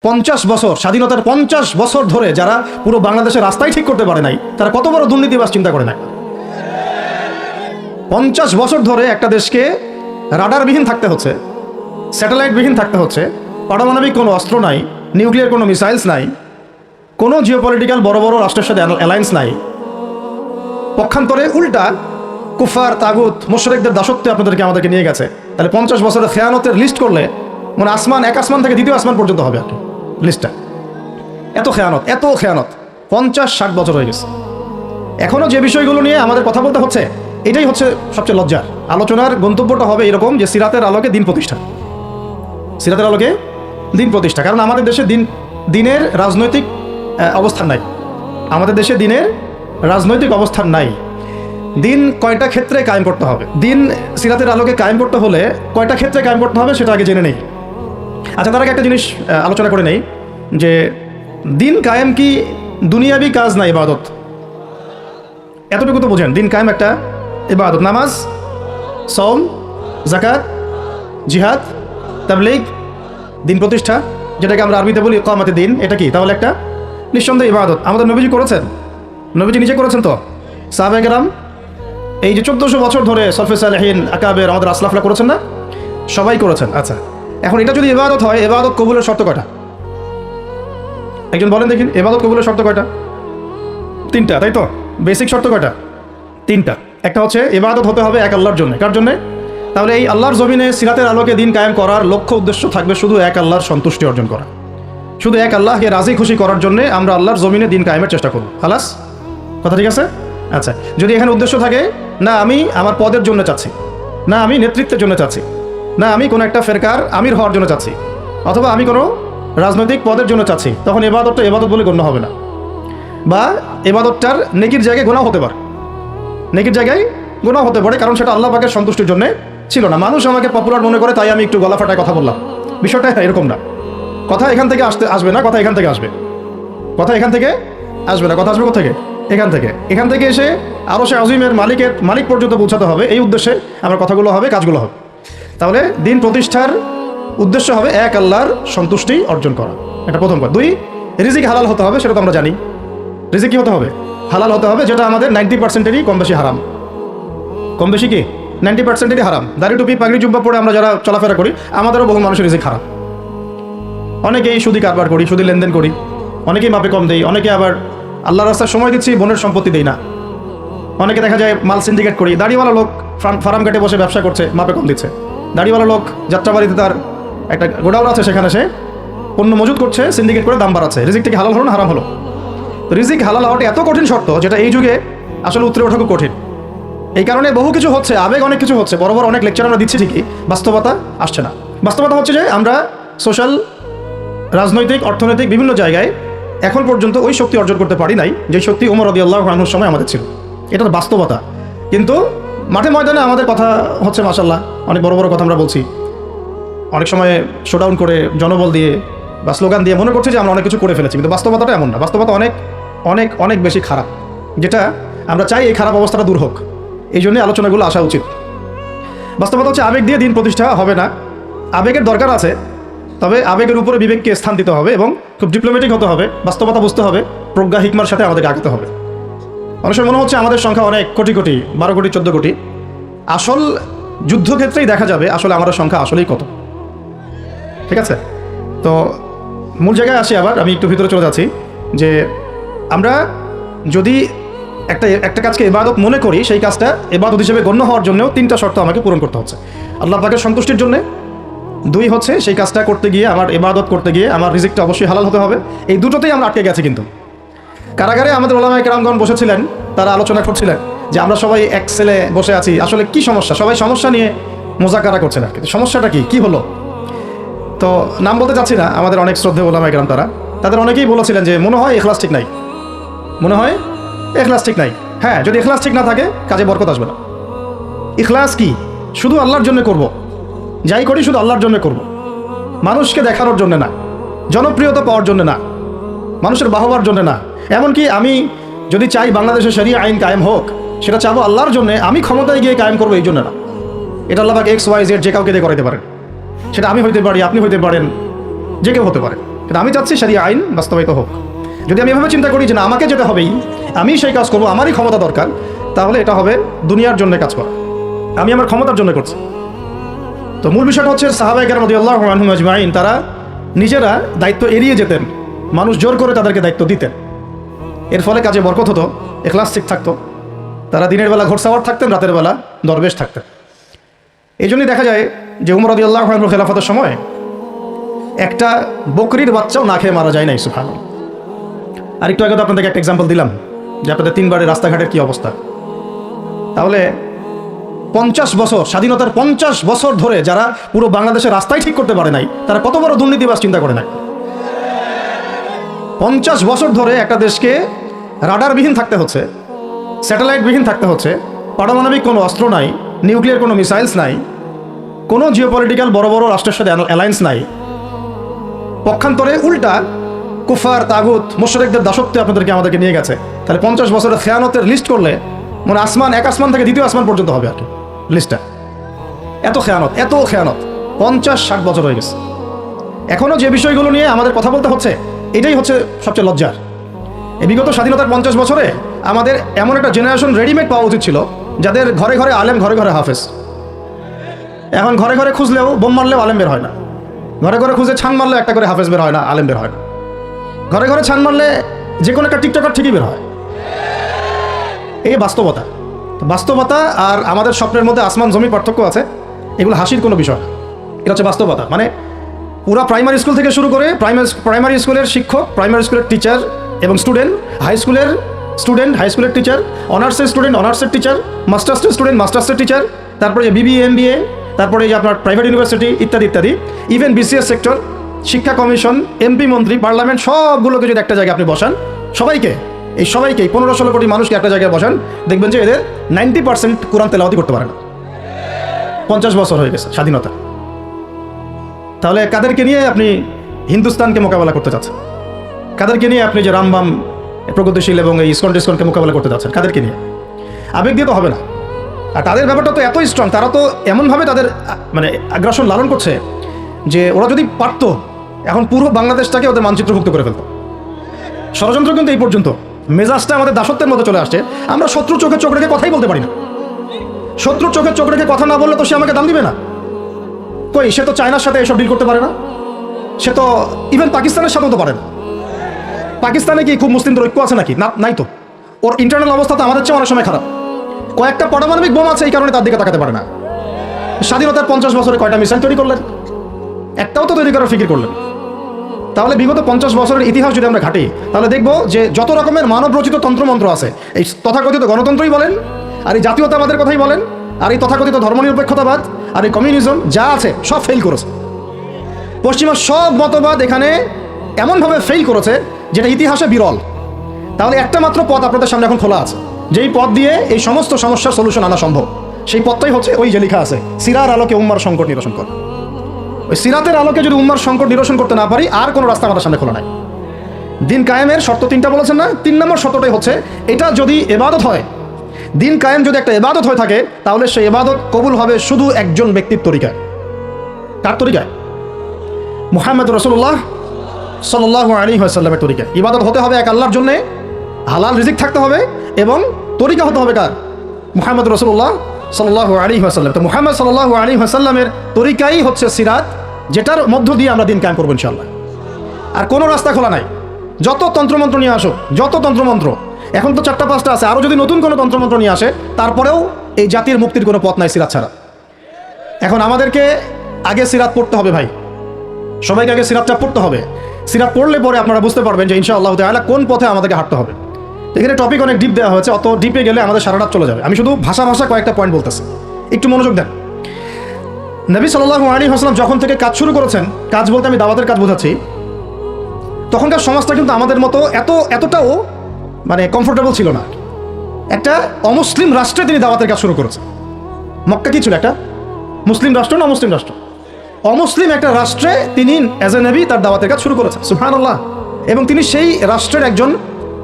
50 বছর স্বাধীনতার 50 বছর ধরে যারা পুরো বাংলাদেশের রাস্তাই ঠিক করতে পারে নাই, তারা কত বড় দুর্নীতিবাজ চিন্তা করে নাই। 50 বছর ধরে একটা দেশকে রাডারবিহীন থাকতে হচ্ছে, স্যাটেলাইটবিহীন থাকতে হচ্ছে, পারমাণবিক কোনো অস্ত্র নাই, নিউক্লিয়ার কোনো মিসাইলস নাই, কোনো জিওপলিটিক্যাল বড় বড় রাষ্ট্রের সাথে অ্যালায়েন্স নাই। পক্ষান্তরে উল্টা কুফার তাগুত মুশরিকদের দাসত্বে আমাদেরকে নিয়ে গেছে। তাহলে 50 বছরের খেয়ানতের লিস্ট করলে মানে এক আসমান থেকে দ্বিতীয় আসমান পর্যন্ত হবে আর কি লিস্টটা। এত খেয়ানত 50-60 বছর হয়ে গেছে। এখনও যে বিষয়গুলো নিয়ে আমাদের কথা বলতে হচ্ছে, এটাই হচ্ছে সবচেয়ে লজ্জার। আলোচনার গন্তব্যটা হবে এরকম যে সিরাতের আলোকে দিন প্রতিষ্ঠা, সিরাতের আলোকে দিন প্রতিষ্ঠা। কারণ আমাদের দেশে দিনের রাজনৈতিক অবস্থান নাই, আমাদের দেশে দিনের রাজনৈতিক অবস্থান নাই। দিন কয়টা ক্ষেত্রে কায়েম করতে হবে, দিন সিরাতের আলোকে কায়েম করতে হলে কয়টা ক্ষেত্রে কায়েম করতে হবে সেটা আগে জেনে নেই। আচ্ছা, তার আগে একটা জিনিস আলোচনা করে নেই যে দিন কায়েম কি দুনিয়াবি কাজ না ইবাদত? এতটুকু তো বোঝেন, দিন কায়েম একটা ইবাদত। নামাজ, সওম, যাকাত, জিহাদ, তাবলীগ, দিন প্রতিষ্ঠা, যেটাকে আমরা আরবিতে বলি ইকামাতে দিন, এটা কি তাহলে একটা নিঃসন্দেহে ইবাদত। আমাদের নবীজি করেছেন, নবীজি নিজে করেছেন তো, সাহাবায়ে কেরাম এই যে 1400 বছর ধরে সলফে সালেহিন আকাবের আমাদের আসলাফরা করেছেন না? সবাই করেছেন। আচ্ছা, এখন এটা যদি ইবাদত হয়, ইবাদত কবুলের শর্ত কয়টা? একজন বলেন দেখি, ইবাদত কবুলের শর্ত কয়টা? 3টা, তাই তো? বেসিক শর্ত কয়টা? 3টা। একটা হচ্ছে ইবাদত হতে হবে এক আল্লাহর জন্য। কার জন্যে? তাহলে এই আল্লাহর জমিনে সিরাতের আলোকে দিন কায়েম করার লক্ষ্য উদ্দেশ্য থাকবে শুধু এক আল্লাহর সন্তুষ্টি অর্জন করা, শুধু এক আল্লাহকে রাজি খুশি করার জন্যে আমরা আল্লাহর জমিনে দিন কায়েমের চেষ্টা করব। খালাস, কথা ঠিক আছে? আচ্ছা, যদি এখানে উদ্দেশ্য থাকে না আমি আমার পদের জন্য চাচ্ছি, না আমি নেতৃত্বের জন্য চাচ্ছি, না আমি কোনো একটা ফেরকার আমির হওয়ার জন্য চাচ্ছি, অথবা আমি কোনো রাজনৈতিক পদের জন্য চাচ্ছি, তখন ইবাদতটা ইবাদত বলে গণ্য হবে না। বা ইবাদতটার নেকির জায়গায় গুনাহ হতে পারে, নেকির জায়গায় গুনাহ হতে পারে, কারণ সেটা আল্লাহ পাকের সন্তুষ্টির জন্য ছিল না। মানুষ আমাকে পপুলার মনে করে তাই আমি একটু গলা ফাটায় কথা বললাম, বিষয়টা এরকম না। কথা এখান থেকে আসবে না, কথা এখান থেকে আসবে, কথা এখান থেকে আসবে না, কথা আসবে কোথা থেকে? এখান থেকে এসে আরো সে আজিমের মালিক পর্যন্ত পৌঁছাতে হবে। এই উদ্দেশ্যে আমার কথাগুলো হবে, কাজগুলো হবে। তাহলে দিন প্রতিষ্ঠার উদ্দেশ্য হবে এক আল্লাহর সন্তুষ্টি অর্জন করা, এটা প্রথম কথা। 2, রিজিক হালাল হতে হবে, সেটা তো আমরা জানি। রিজিক কি হতে হবে? হালাল হতে হবে, যেটা আমাদের 90%-এরই কম বেশি হারাম। কম বেশি কি 90%-এরই হারাম। দাড়ি টুপি পাগড়ি জুব্বা পরে আমরা যারা চলাফেরা করি, আমাদেরও বহু মানুষের রিজিক হারাম। অনেকেই সুদি কারবার করি, সুদি লেনদেন করি, অনেকেই মাপে কম দেই, অনেকে আবার আল্লাহর রাস্তায় সময় দিচ্ছি, বোনের সম্পত্তি দেই না। অনেকে দেখা যায় মাল সিন্ডিকেট করি, দাড়িওয়ালা লোক ফার্ম ঘাটে বসে ব্যবসা করছে, মাপে কম দিচ্ছে। দাড়িওয়ালা লোক যাত্রাবাড়িতে তার একটা গোডাউন আছে, সেখানে সে পণ্য মজুত করছে, সিন্ডিকেট করে দাম বাড়াচ্ছে। রিজিক থেকে হালাল হলো না হারাম হলো? রিজিক হালাল হওয়াটা এত কঠিন শর্ত, যেটা এই যুগে আসলে উতরে ওঠা খুব কঠিন। এই কারণে বহু কিছু হচ্ছে, আবেগ অনেক কিছু হচ্ছে, বড় বড় অনেক লেকচার আমরা দিচ্ছি ঠিকই, বাস্তবতা আসছে না। বাস্তবতা হচ্ছে যে আমরা সোশ্যাল, রাজনৈতিক, অর্থনৈতিক বিভিন্ন জায়গায় এখন পর্যন্ত ওই শক্তি অর্জন করতে পারি নাই যে শক্তি ওমর রাদিয়াল্লাহু আনহুর সময় আমাদের ছিল। এটা তো বাস্তবতা। কিন্তু মাঠে ময়দানে আমাদের কথা হচ্ছে মাশাআল্লাহ, অনেক বড় বড় কথা আমরা বলছি, অনেক সময় শোডাউন করে জনবল দিয়ে বা স্লোগান দিয়ে মনে করছি যে আমরা অনেক কিছু করে ফেলেছি, কিন্তু বাস্তবতাটা এমন না। বাস্তবতা অনেক অনেক অনেক বেশি খারাপ, যেটা আমরা চাই এই খারাপ অবস্থাটা দূর হোক। এই জন্যই আলোচনাগুলো আসা উচিত। বাস্তবতা হচ্ছে আবেগ দিয়ে দিন প্রতিষ্ঠা হবে না। আবেগের দরকার আছে, তবে আবেগের উপরে বিবেককে স্থান দিতে হবে এবং খুব ডিপ্লোম্যাটিক হতে হবে, বাস্তবতা বুঝতে হবে, প্রজ্ঞা হিকমার সাথে আমাদেরকে আগাতে হবে। অনেক সময় মনে হচ্ছে আমাদের সংখ্যা অনেক, কোটি কোটি, 12 কোটি 14 কোটি। আসল যুদ্ধক্ষেত্রেই দেখা যাবে আসলে আমাদের সংখ্যা আসলেই কত। ঠিক আছে? তো মূল জায়গায় আসি আবার, আমি একটু ভিতরে চলে যাচ্ছি যে আমরা যদি একটা কাজকে ইবাদত মনে করি, সেই কাজটা ইবাদত হিসেবে গণ্য হওয়ার জন্যও 3টা শর্ত আমাকে পূরণ করতে হচ্ছে। আল্লাহ পাকের সন্তুষ্টির জন্য, 2 হচ্ছে সেই কাজটা করতে গিয়ে, আমার ইবাদত করতে গিয়ে আমার রিজিকটা অবশ্যই হালাল হতে হবে। এই দুটোতেই আমরা আটকে গেছি। কিন্তু কারাগারে আমাদের ওলামায়ে কেরামগণ বসেছিলেন, তারা আলোচনা করছিলেন যে আমরা সবাই এক সেলে বসে আছি, আসলে কি সমস্যা? সবাই সমস্যা নিয়ে মোজাকারা করছেন আর কি। সমস্যাটা কি হলো? তো নাম বলতে চাচ্ছি না, আমাদের অনেক শ্রদ্ধেয় ওলামায়ে কেরাম তাদের অনেকেই বলেছিলেন যে মনে হয় ইখলাস ঠিক নাই, মনে হয় ইখলাস ঠিক নাই। হ্যাঁ, যদি ইখলাস ঠিক না থাকে কাজে বরকত আসবে না। ইখলাস কি? শুধু আল্লাহর জন্য করব, যাই করি শুধু আল্লাহর জন্য করব, মানুষকে দেখানোর জন্য না, জনপ্রিয়তা পাওয়ার জন্য না, মানুষের বাহবার জন্য না। এমনকি আমি যদি চাই বাংলাদেশে শরিয়া আইন কায়েম হোক, সেটা চাবো আল্লাহর জন্য, আমি ক্ষমতায় গিয়ে কায়েম করবো এই জন্য না। এটা আল্লাহ পাক XYZ যে কাউকে দিয়ে করাইতে পারেন, সেটা আমি হইতে পারি, আপনি হইতে পারেন, যে কেউ হতে পারে। কিন্তু আমি চাচ্ছি শরিয়া আইন বাস্তবায়িত হোক। যদি আমি এভাবে চিন্তা করি যে না আমাকে যেতে হবেই, আমি সেই কাজ করবো, আমারই ক্ষমতা দরকার, তাহলে এটা হবে দুনিয়ার জন্য কাজ করা, আমি আমার ক্ষমতার জন্য করছি। তো মূল বিষয়টা হচ্ছে সাহাবায়ে কেরাম রাদিয়াল্লাহু আনহুম আজমাইন তারা নিজেরা দায়িত্ব এড়িয়ে যেতেন, মানুষ জোর করে তাদেরকে দায়িত্ব দিতেন। এর ফলে কাজে বরকত হতো, ইখলাস ঠিক থাকতো। তারা দিনের বেলা ঘোড়সাওয়ার থাকতেন, রাতের বেলা দরবেশ থাকতেন। এই জন্যই দেখা যায় যে উমর রাদিয়াল্লাহু আনহুর খেলাফতের সময় একটা বকরির বাচ্চাও না খেয়ে মারা যায় নাই। সুবহানাল্লাহ। আর একটু আগে তো আপনাদেরকে একটা এক্সাম্পল দিলাম যে আপনাদের 3 বারের রাস্তাঘাটের কী অবস্থা। তাহলে 50 বছর, স্বাধীনতার 50 বছর ধরে যারা পুরো বাংলাদেশের রাস্তায় ঠিক করতে পারে নাই, তারা কত বড় দুর্নীতিবাজ চিন্তা করে নাই। 50 বছর ধরে একটা দেশকে রাডারবিহীন থাকতে হচ্ছে, স্যাটেলাইটবিহীন থাকতে হচ্ছে, পারমাণবিক কোনো অস্ত্র নাই, নিউক্লিয়ার কোনো মিসাইলস নাই, কোনো জিওপলিটিক্যাল বড় বড় রাষ্ট্রের সাথে অ্যালায়েন্স নাই। পক্ষান্তরে উল্টা কুফার, তাগুত, মুশরিকদের দাসত্বে আমাদেরকে নিয়ে গেছে। তাহলে 50 বছরের খেয়ানতের লিস্ট করলে মানে এক আসমান থেকে দ্বিতীয় আসমান পর্যন্ত হবে আর কি লিস্টটা। এত খেয়ানত 50-60 বছর হয়ে গেছে। এখনও যে বিষয়গুলো নিয়ে আমাদের কথা বলতে হচ্ছে, এটাই হচ্ছে সবচেয়ে লজ্জার। এই বিগত স্বাধীনতার 50 বছরে আমাদের এমন একটা জেনারেশন রেডিমেড পাওয়া উচিত ছিল, যাদের ঘরে ঘরে আলেম, ঘরে ঘরে হাফেজ। এখন ঘরে ঘরে খুঁজলেও, বোম মারলেও আলেম বের হয় না। ঘরে ঘরে খুঁজে ছান মারলেও একটা করে হাফেজ বের হয় না, আলেম বের হয় না। ঘরে ঘরে ছান মারলে যে কোনো একটা টিকটকার ঠিকই বের হয়। এই বাস্তবতা আর আমাদের স্বপ্নের মধ্যে আসমান জমি পার্থক্য আছে। এগুলো হাসির কোনো বিষয় না, এটা হচ্ছে বাস্তবতা। মানে পুরা প্রাইমারি স্কুল থেকে শুরু করে প্রাইমারি স্কুলের শিক্ষক, প্রাইমারি স্কুলের টিচার এবং স্টুডেন্ট, হাই স্কুলের স্টুডেন্ট, হাই স্কুলের টিচার, অনার্সের স্টুডেন্ট, অনার্সের টিচার, মাস্টার্সের স্টুডেন্ট, মাস্টার্সের টিচার, তারপরে যে বিবিএ, এমবিএ, তারপরে যে আপনার প্রাইভেট ইউনিভার্সিটি ইত্যাদি ইত্যাদি, ইভেন বিসিএস সেক্টর, শিক্ষা কমিশন, এমপি, মন্ত্রী, পার্লামেন্ট, সবগুলোকে যদি একটা জায়গায় আপনি বসান, সবাইকে 15-16 কোটি মানুষকে একটা জায়গায় বসান, দেখবেন যে এদের 90% কোরআন তেলাওয়াতি করতে পারে না। 50 বছর হয়ে গেছে স্বাধীনতা। তাহলে কাদেরকে নিয়ে আপনি হিন্দুস্তানকে মোকাবেলা করতে চাচ্ছেন? কাদেরকে নিয়ে আপনি যে রামবাম, প্রগতিশীল এবং এই ইসকনকে মোকাবেলা করতে চাচ্ছেন? কাদেরকে নিয়ে? আবেগ দিয়ে তো হবে না। আর তাদের ব্যাপারটা তো এতই স্ট্রং, তারা তো এমনভাবে তাদের মানে আগ্রাসন লালন করছে যে ওরা যদি পারতো এখন পুরো বাংলাদেশটাকে ওদের মানচিত্রভুক্ত করে ফেলতো। ষড়যন্ত্র কিন্তু এই পর্যন্ত, মেজাজটা আমাদের দাসত্বের মতো চলে আসছে। আমরা শত্রু চোখে চোখ রেখে কথাই বলতে পারি না। শত্রুর চোখে চোখ রেখে কথা না বললে তো সে আমাকে দাম দিবে না। কই, সে তো চায়নার সাথে এসব ডিল করতে পারে না, সে তো ইভেন পাকিস্তানের সাথেও তো পারে না। পাকিস্তানে কি খুব মুসলিমদের ঐক্য আছে নাকি? না, নাই তো। ওর ইন্টারনাল অবস্থা তো আমাদের চেয়ে অনেক সময় খারাপ। কয়েকটা পারমাণবিক বোম আছে, এই কারণে তার দিকে তাকাতে পারে না। স্বাধীনতার 50 বছরে কয়টা মিসাইল তৈরি করলেন? একটাও তো তৈরি করার ফিকির করলেন। তাহলে বিগত 50 বছরের ইতিহাস যদি আমরা ঘাঁটি, তাহলে দেখব যে যত রকমের মানব রচিত তন্ত্রমন্ত্র আছে, এই তথাকথিত গণতন্ত্রই বলেন, আর এই জাতীয়তাবাদের কথাই বলেন, আর এই তথাকথিত ধর্মনিরপেক্ষতাবাদ, আর এই কমিউনিজম যা আছে সব ফেল করেছে। পশ্চিমা সব মতবাদ এখানে এমনভাবে ফেল করেছে যেটা ইতিহাসে বিরল। তাহলে একটা মাত্র পথ আপনাদের সামনে এখন খোলা আছে, যেই পথ দিয়ে এই সমস্ত সমস্যার সলিউশন আনা সম্ভব। সেই পথটাই হচ্ছে ওই যে লেখা আছে, সিরার আলোকে উম্মার সংকট নিরসন কর। ওই সিরাতের আলোকে যদি উম্মার সংকট নিরসন করতে না পারি, আর কোনো রাস্তা আমাদের সামনে খোলা নাই। দিন কায়েমের শর্ত 3টা বলেছেন না? 3 নম্বর শর্তটাই হচ্ছে এটা যদি ইবাদত হয়, দিন কায়েম যদি একটা ইবাদত হয়ে থাকে, তাহলে সেই ইবাদত কবুল হবে শুধু একজন ব্যক্তির তরিকায়। কার তরিকায়? মুহাম্মদ রাসূলুল্লাহ সাল্লাল্লাহু আলাইহি ওয়াসাল্লামের তরিকায়। ইবাদত হতে হবে এক আল্লাহর জন্যে, হালাল রিজিক থাকতে হবে, এবং তরিকা হতে হবে কার? মুহাম্মদ রাসূলুল্লাহ সাল্লাল্লাহু আলাইহি ওয়াসাল্লাম। তো মুহাম্মদ সাল্লাল্লাহু আলাইহি ওয়াসাল্লামের তরিকাই হচ্ছে সিরাত, যেটার মধ্য দিয়ে আমরা দিন কায়েম করবো ইনশাআল্লাহ। আর কোনো রাস্তা খোলা নাই। যত তন্ত্রমন্ত্র নিয়ে আসো, যত তন্ত্রমন্ত্র, এখন তো 4টা-5টা আছে, আরও যদি নতুন কোনো তন্ত্রমন্ত্র নিয়ে আসে, তারপরেও এই জাতির মুক্তির কোনো পথ নাই সিরাত ছাড়া। এখন আমাদেরকে আগে সিরাত পড়তে হবে ভাই, সবাইকে আগে সিরাতটা পড়তে হবে। সিরাত পড়লে পরে আপনারা বুঝতে পারবেন যে ইনশাআল্লাহ তাআলা কোন পথে আমাদেরকে হাঁটতে হবে। এখানে টপিক অনেক ডিপ দেওয়া হয়েছে, অত ডিপে গেলে আমাদের সারা রাত চলে যাবে। আমি শুধু ভাষা কয়েকটা পয়েন্ট বলতেছি, একটু মনোযোগ দেন। নবী সাল্লাল্লাহু আলাইহি ওয়াসাল্লাম যখন থেকে কাজ শুরু করেছেন, কাজ বলতে আমি দাওয়াতের কাজ বোঝাচ্ছি, তখনকার সমাজটা কিন্তু আমাদের মতো এতটাও মানে কমফোর্টেবল ছিল না। একটা অমুসলিম রাষ্ট্রে তিনি দাওয়াতের কাজ শুরু করেছেন। মক্কা কি ছিল? একটা মুসলিম রাষ্ট্র না অমুসলিম রাষ্ট্র? অমুসলিম একটা রাষ্ট্রে তিনি অ্যাজ এ নবী তার দাওয়াতের কাজ শুরু করেছেন। সুবহানাল্লাহ। এবং তিনি সেই রাষ্ট্রের একজন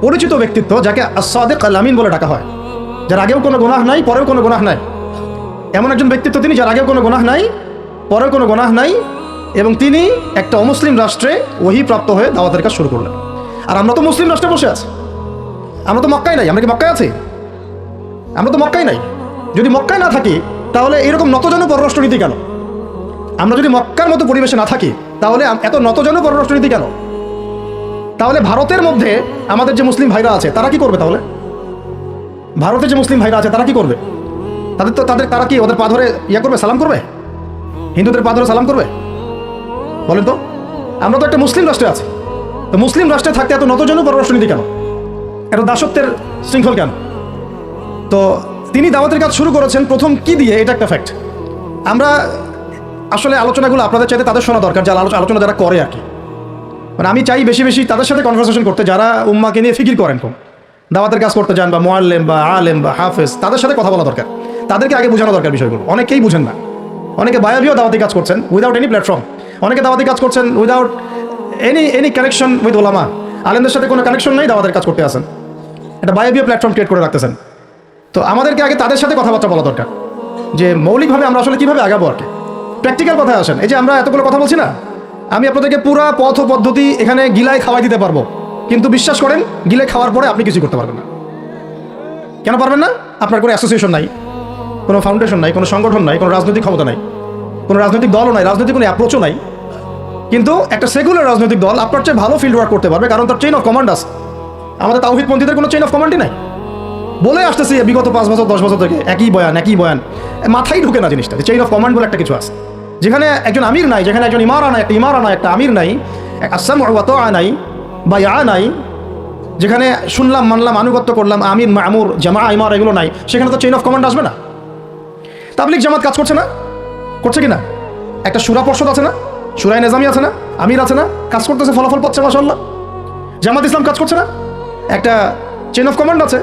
পরিচিত ব্যক্তিত্ব, যাকে আস-সাদিক আল-আমিন বলে ডাকা হয়, যার আগেও কোনো গুনাহ নাই, পরেও কোনো গুনাহ নাই। এমন একজন ব্যক্তিত্ব তিনি, যার আগেও কোনো গুনাহ নাই, পরেও কোনো গুনাহ নাই, এবং তিনি একটা অমুসলিম রাষ্ট্রে ওহী প্রাপ্ত হয়ে দাওয়াতের কাজ শুরু করলেন। আর আমরা তো মুসলিম রাষ্ট্রে বসে আছি, আমরা তো মক্কায় নাই। আমরা কি মক্কায় আছি? আমরা তো মক্কায় নাই। যদি মক্কায় না থাকি তাহলে এরকম নতজন পররাষ্ট্রনীতি কেন? আমরা যদি মক্কার মতো পরিবেশে না থাকি তাহলে এত নতজন পররাষ্ট্রনীতি কেন? তাহলে ভারতের মধ্যে আমাদের যে মুসলিম ভাইরা আছে তারা কি করবে? তাহলে ভারতের যে মুসলিম ভাইরা আছে তারা কি করবে? তারা কি ওদের পা ধরে করবে, সালাম করবে? হিন্দুদের পা ধরে সালাম করবে? বলেন তো। আমরা তো একটা মুসলিম রাষ্ট্রে আছি, তো মুসলিম রাষ্ট্রে থাকতে এত নতজন পররাষ্ট্রনীতি কেন? এত দাসত্বের শৃঙ্খল কেন? তো তিনি দাওয়াতের কাজ শুরু করেছেন প্রথম কি দিয়ে, এটা একটা ফ্যাক্ট। আমরা আসলে আলোচনাগুলো আপনাদের চাইতে তাদের শোনা দরকার, যারা আলোচনা যারা করে আর কি। মানে আমি চাই বেশি বেশি তাদের সাথে কনভারসেশন করতে, যারা উম্মাকে নিয়ে ফিকির করেন, কম দাওয়াতের কাজ করতে যান, বা মুআল্লিম বা আলেম বা হাফেজ, তাদের সাথে কথা বলা দরকার। তাদেরকে আগে বোঝানো দরকার বিষয়গুলো। অনেকেই বুঝেন না। অনেকে বায়াবিও দাওয়াতি কাজ করছেন উইদাউট এনি প্ল্যাটফর্ম। অনেকে দাওয়াতি কাজ করছেন উইদাউট এনি কানেকশন উইথ ওলামা। আলেমদের সাথে কোনো কানেকশন নেই, দাওয়াতের কাজ করতে আসেন, একটা বায়াবিও প্ল্যাটফর্ম ক্রিয়েট করে রাখতেছেন। তো আমাদেরকে আগে তাদের সাথে কথাবার্তা বলা দরকার, যে মৌলিকভাবে আমরা আসলে কীভাবে আগাবো আর কি। প্র্যাকটিক্যাল কথায় আসেন। এই যে আমরা এতগুলো কথা বলছি না, আমি আপনাদেরকে পুরা পথ পদ্ধতি এখানে গিলায় খাওয়াই দিতে পারবো, কিন্তু বিশ্বাস করেন গিলে খাওয়ার পরে আপনি কিছু করতে পারবেন না। কেন পারবেন না? আপনার কোনো অ্যাসোসিয়েশন নাই, কোনো ফাউন্ডেশন নাই, কোনো সংগঠন নাই, কোনো রাজনৈতিক ক্ষমতা নাই, কোনো রাজনৈতিক দলও নাই, রাজনৈতিক কোনো অ্যাপ্রোচও নাই। কিন্তু একটা সেকুলার রাজনৈতিক দল আপনার চেয়ে ভালো ফিল্ড ওয়ার্ক করতে পারবে, কারণ তার চেইন অফ কমান্ড আছে। আমাদের তাওহীদপন্থীদের কোনো চেইন অফ কমান্ডই নাই। বলে আসতেছি বিগত 5 বছর 10 বছর থেকে একই বয়ান, মাথায় ঢুকে না জিনিসটা। চেইন অফ কমান্ড বলে একটা কিছু আছে, যেখানে একজন আমির নাই, যেখানে একজন ইমারা নাই, একটা আমির নাই, আসাম ওয়া তাআ নাই, বা ইয়া নাই, যেখানে শুনলাম মানলাম আনুগত্য করলাম, আমির মামুর জামা ইমার এগুলো নাই, সেখানে তো চেইন অফ কমান্ড আসবে না। তাবলিগ জামাত কাজ করছে না? করছে কিনা? একটা শুরা পর্ষদ আছে না, শুরায়ে নিজামি আছে না, আমির আছে না, কাজ করতেছে, ফলাফল পাচ্ছে মাশাআল্লাহ। জামাত ইসলাম কাজ করছে না? একটা চেইন অফ কমান্ড আছে,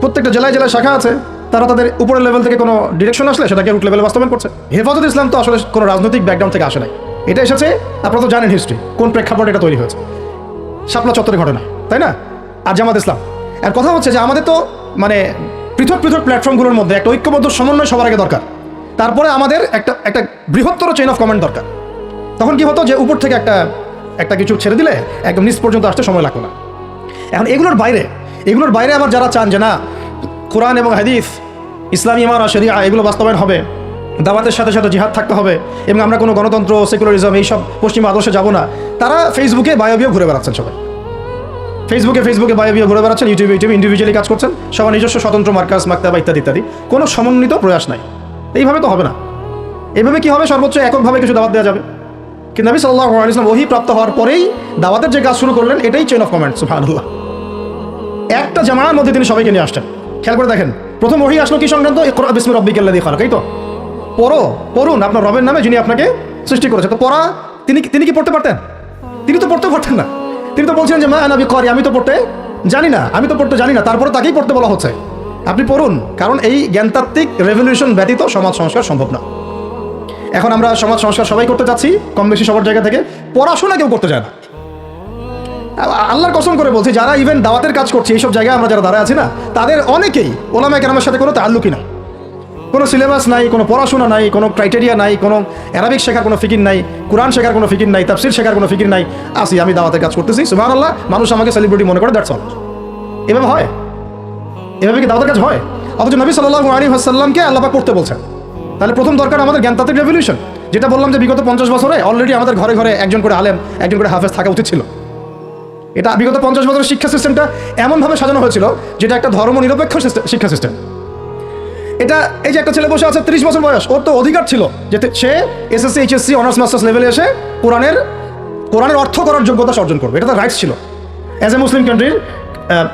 প্রত্যেকটা জেলায় জেলায় শাখা আছে, তারা তাদের উপরের লেভেল থেকে কোনো ডিরেকশন আসলে সেটাকে রুট লেভেলে বাস্তবায়ন করছে। হেফাজত ইসলাম তো আসলে কোনো রাজনৈতিক ব্যাকগ্রাউন্ড থেকে আসে নাই, এটা এসেছে, আপনারা তো জানেন হিস্ট্রি, কোন প্রেক্ষাপটে এটা তৈরি হয়েছে, শাপলা চত্বরের ঘটনা, তাই না? আর জামাত ইসলাম, আর কথা হচ্ছে যে আমাদের তো মানে পৃথক পৃথক প্ল্যাটফর্মগুলোর মধ্যে একটা ঐক্যবদ্ধ সমন্বয় সবার আগে দরকার, তারপরে আমাদের একটা বৃহত্তর চেইন অফ কমান্ড দরকার। তখন কি হতো যে উপর থেকে একটা কিছু ছেড়ে দিলে একদম নিচ পর্যন্ত আসতে সময় লাগতো না। এখন এগুলোর বাইরে আবার যারা চান যে না কোরআন এবং হাদিস, ইসলামী ইমারা শরিয়া এগুলো বাস্তবায়ন হবে, দাওয়াতের সাথে সাথে জিহাদ থাকতে হবে, এবং আমরা কোনো গণতন্ত্র সেকুলারিজম এইসব পশ্চিমা আদর্শে যাব না, তারা ফেসবুকে বায়োবিও ঘুরে বেড়াচ্ছেন। সবাই ফেসবুকে বায়োবিও ঘুরে বেড়াচ্ছেন, ইউটিউবে ইন্ডিভিজুয়ালি কাজ করছেন, সবার নিজস্ব স্বতন্ত্র মার্কাস মাকতাবা ইত্যাদি, কোনো সমন্বিত প্রয়াস নাই। এইভাবে তো হবে না। এইভাবে কি হবে? সর্বোচ্চ এককভাবে কিছু দাওয়াত দেওয়া যাবে। কিন্তু নবী সাল্লাল্লাহু আলাইহি ওয়াসাল্লাম ওহী প্রাপ্ত হওয়ার পরেই দাওয়াতের যে কাজ শুরু করলেন, এটাই চেইন অফ কমান্ড। সুবহানাল্লাহ। একটা জামাআর মধ্যে তিনি সবাইকে নিয়ে আসছেন। খেয়াল করে দেখেন, প্রথম ওহী আসলো কি সংক্রান্ত? ইকরা বিসমি রাব্বিকাল্লাযী খালাক। এই তো পড়ুন আপনার রবের নামে যিনি আপনাকে সৃষ্টি করেছে। তো পড়া তিনি কি পড়তে পারতেন? তিনি তো পড়তে পারতেন না। তিনি তো বলছেন যে মা আনা বিকারি, আমি তো পড়তে জানি না, তারপরে তাকেই পড়তে বলা হচ্ছে, আপনি পড়ুন। কারণ এই জ্ঞানতাত্ত্বিক রেভলিউশন ব্যতীত সমাজ সংস্কার সম্ভব না। এখন আমরা সমাজ সংস্কার সবাই করতে যাচ্ছি, কম বেশি সবার জায়গা থেকে, পড়াশোনা কেউ করতে যায় না। আল্লাহর কসম করে বলছি, যারা ইভেন দাওয়াতের কাজ করছে এইসব জায়গায় আমরা যারা দাঁড়ায় আছি না, তাদের অনেকেই ওলামায়ে কেরামের সাথে কোনো তাআল্লুকই নাই, কোনো সিলেবাস নাই, কোনো পড়াশোনা নাই, কোনো ক্রাইটেরিয়া নাই, কোনো অ্যারাবিক শেখার কোনো ফিকির নাই, কোরআন শেখার কোনো ফিকির নাই, তাফসির শেখার কোনো ফিকির নাই। আমি দাওয়াতের কাজ করতেছি, সুবহানাল্লাহ, মানুষ আমাকে সেলিব্রিটি মনে করে, দ্যাটস অল। এভাবে হয়? এভাবে কি দাওয়াতের কাজ হয়? অথচ নবী সাল্লাল্লাহু আলাইহি ওয়াসাল্লামকে আল্লাহ পাক করতে বলছেন। তাহলে প্রথম দরকার আমাদের জ্ঞানতাত্ত্বিক রেভলিউশন, যেটা বললাম যে বিগত 50 বছরে অলরেডি আমাদের ঘরে ঘরে একজন করে আলেম, একজন করে হাফেজ থাকা উচিত ছিল। এটা বিগত 50 বছরের শিক্ষা সিস্টেমটা এমনভাবে সাজানো হয়েছিল যেটা একটা ধর্মনিরপেক্ষ শিক্ষা সিস্টেম। এটা এই যে একটা ছেলে বসে আছে 30 বছর বয়স, ওর তো অধিকার ছিল যে সে এসএসসি এইচএসসি অনার্স মাস্টার্স লেভেলে এসে কোরআনের অর্থ করার যোগ্যতা অর্জন করবে। এটা তার রাইটস ছিল অ্যাজ এ মুসলিম কান্ট্রির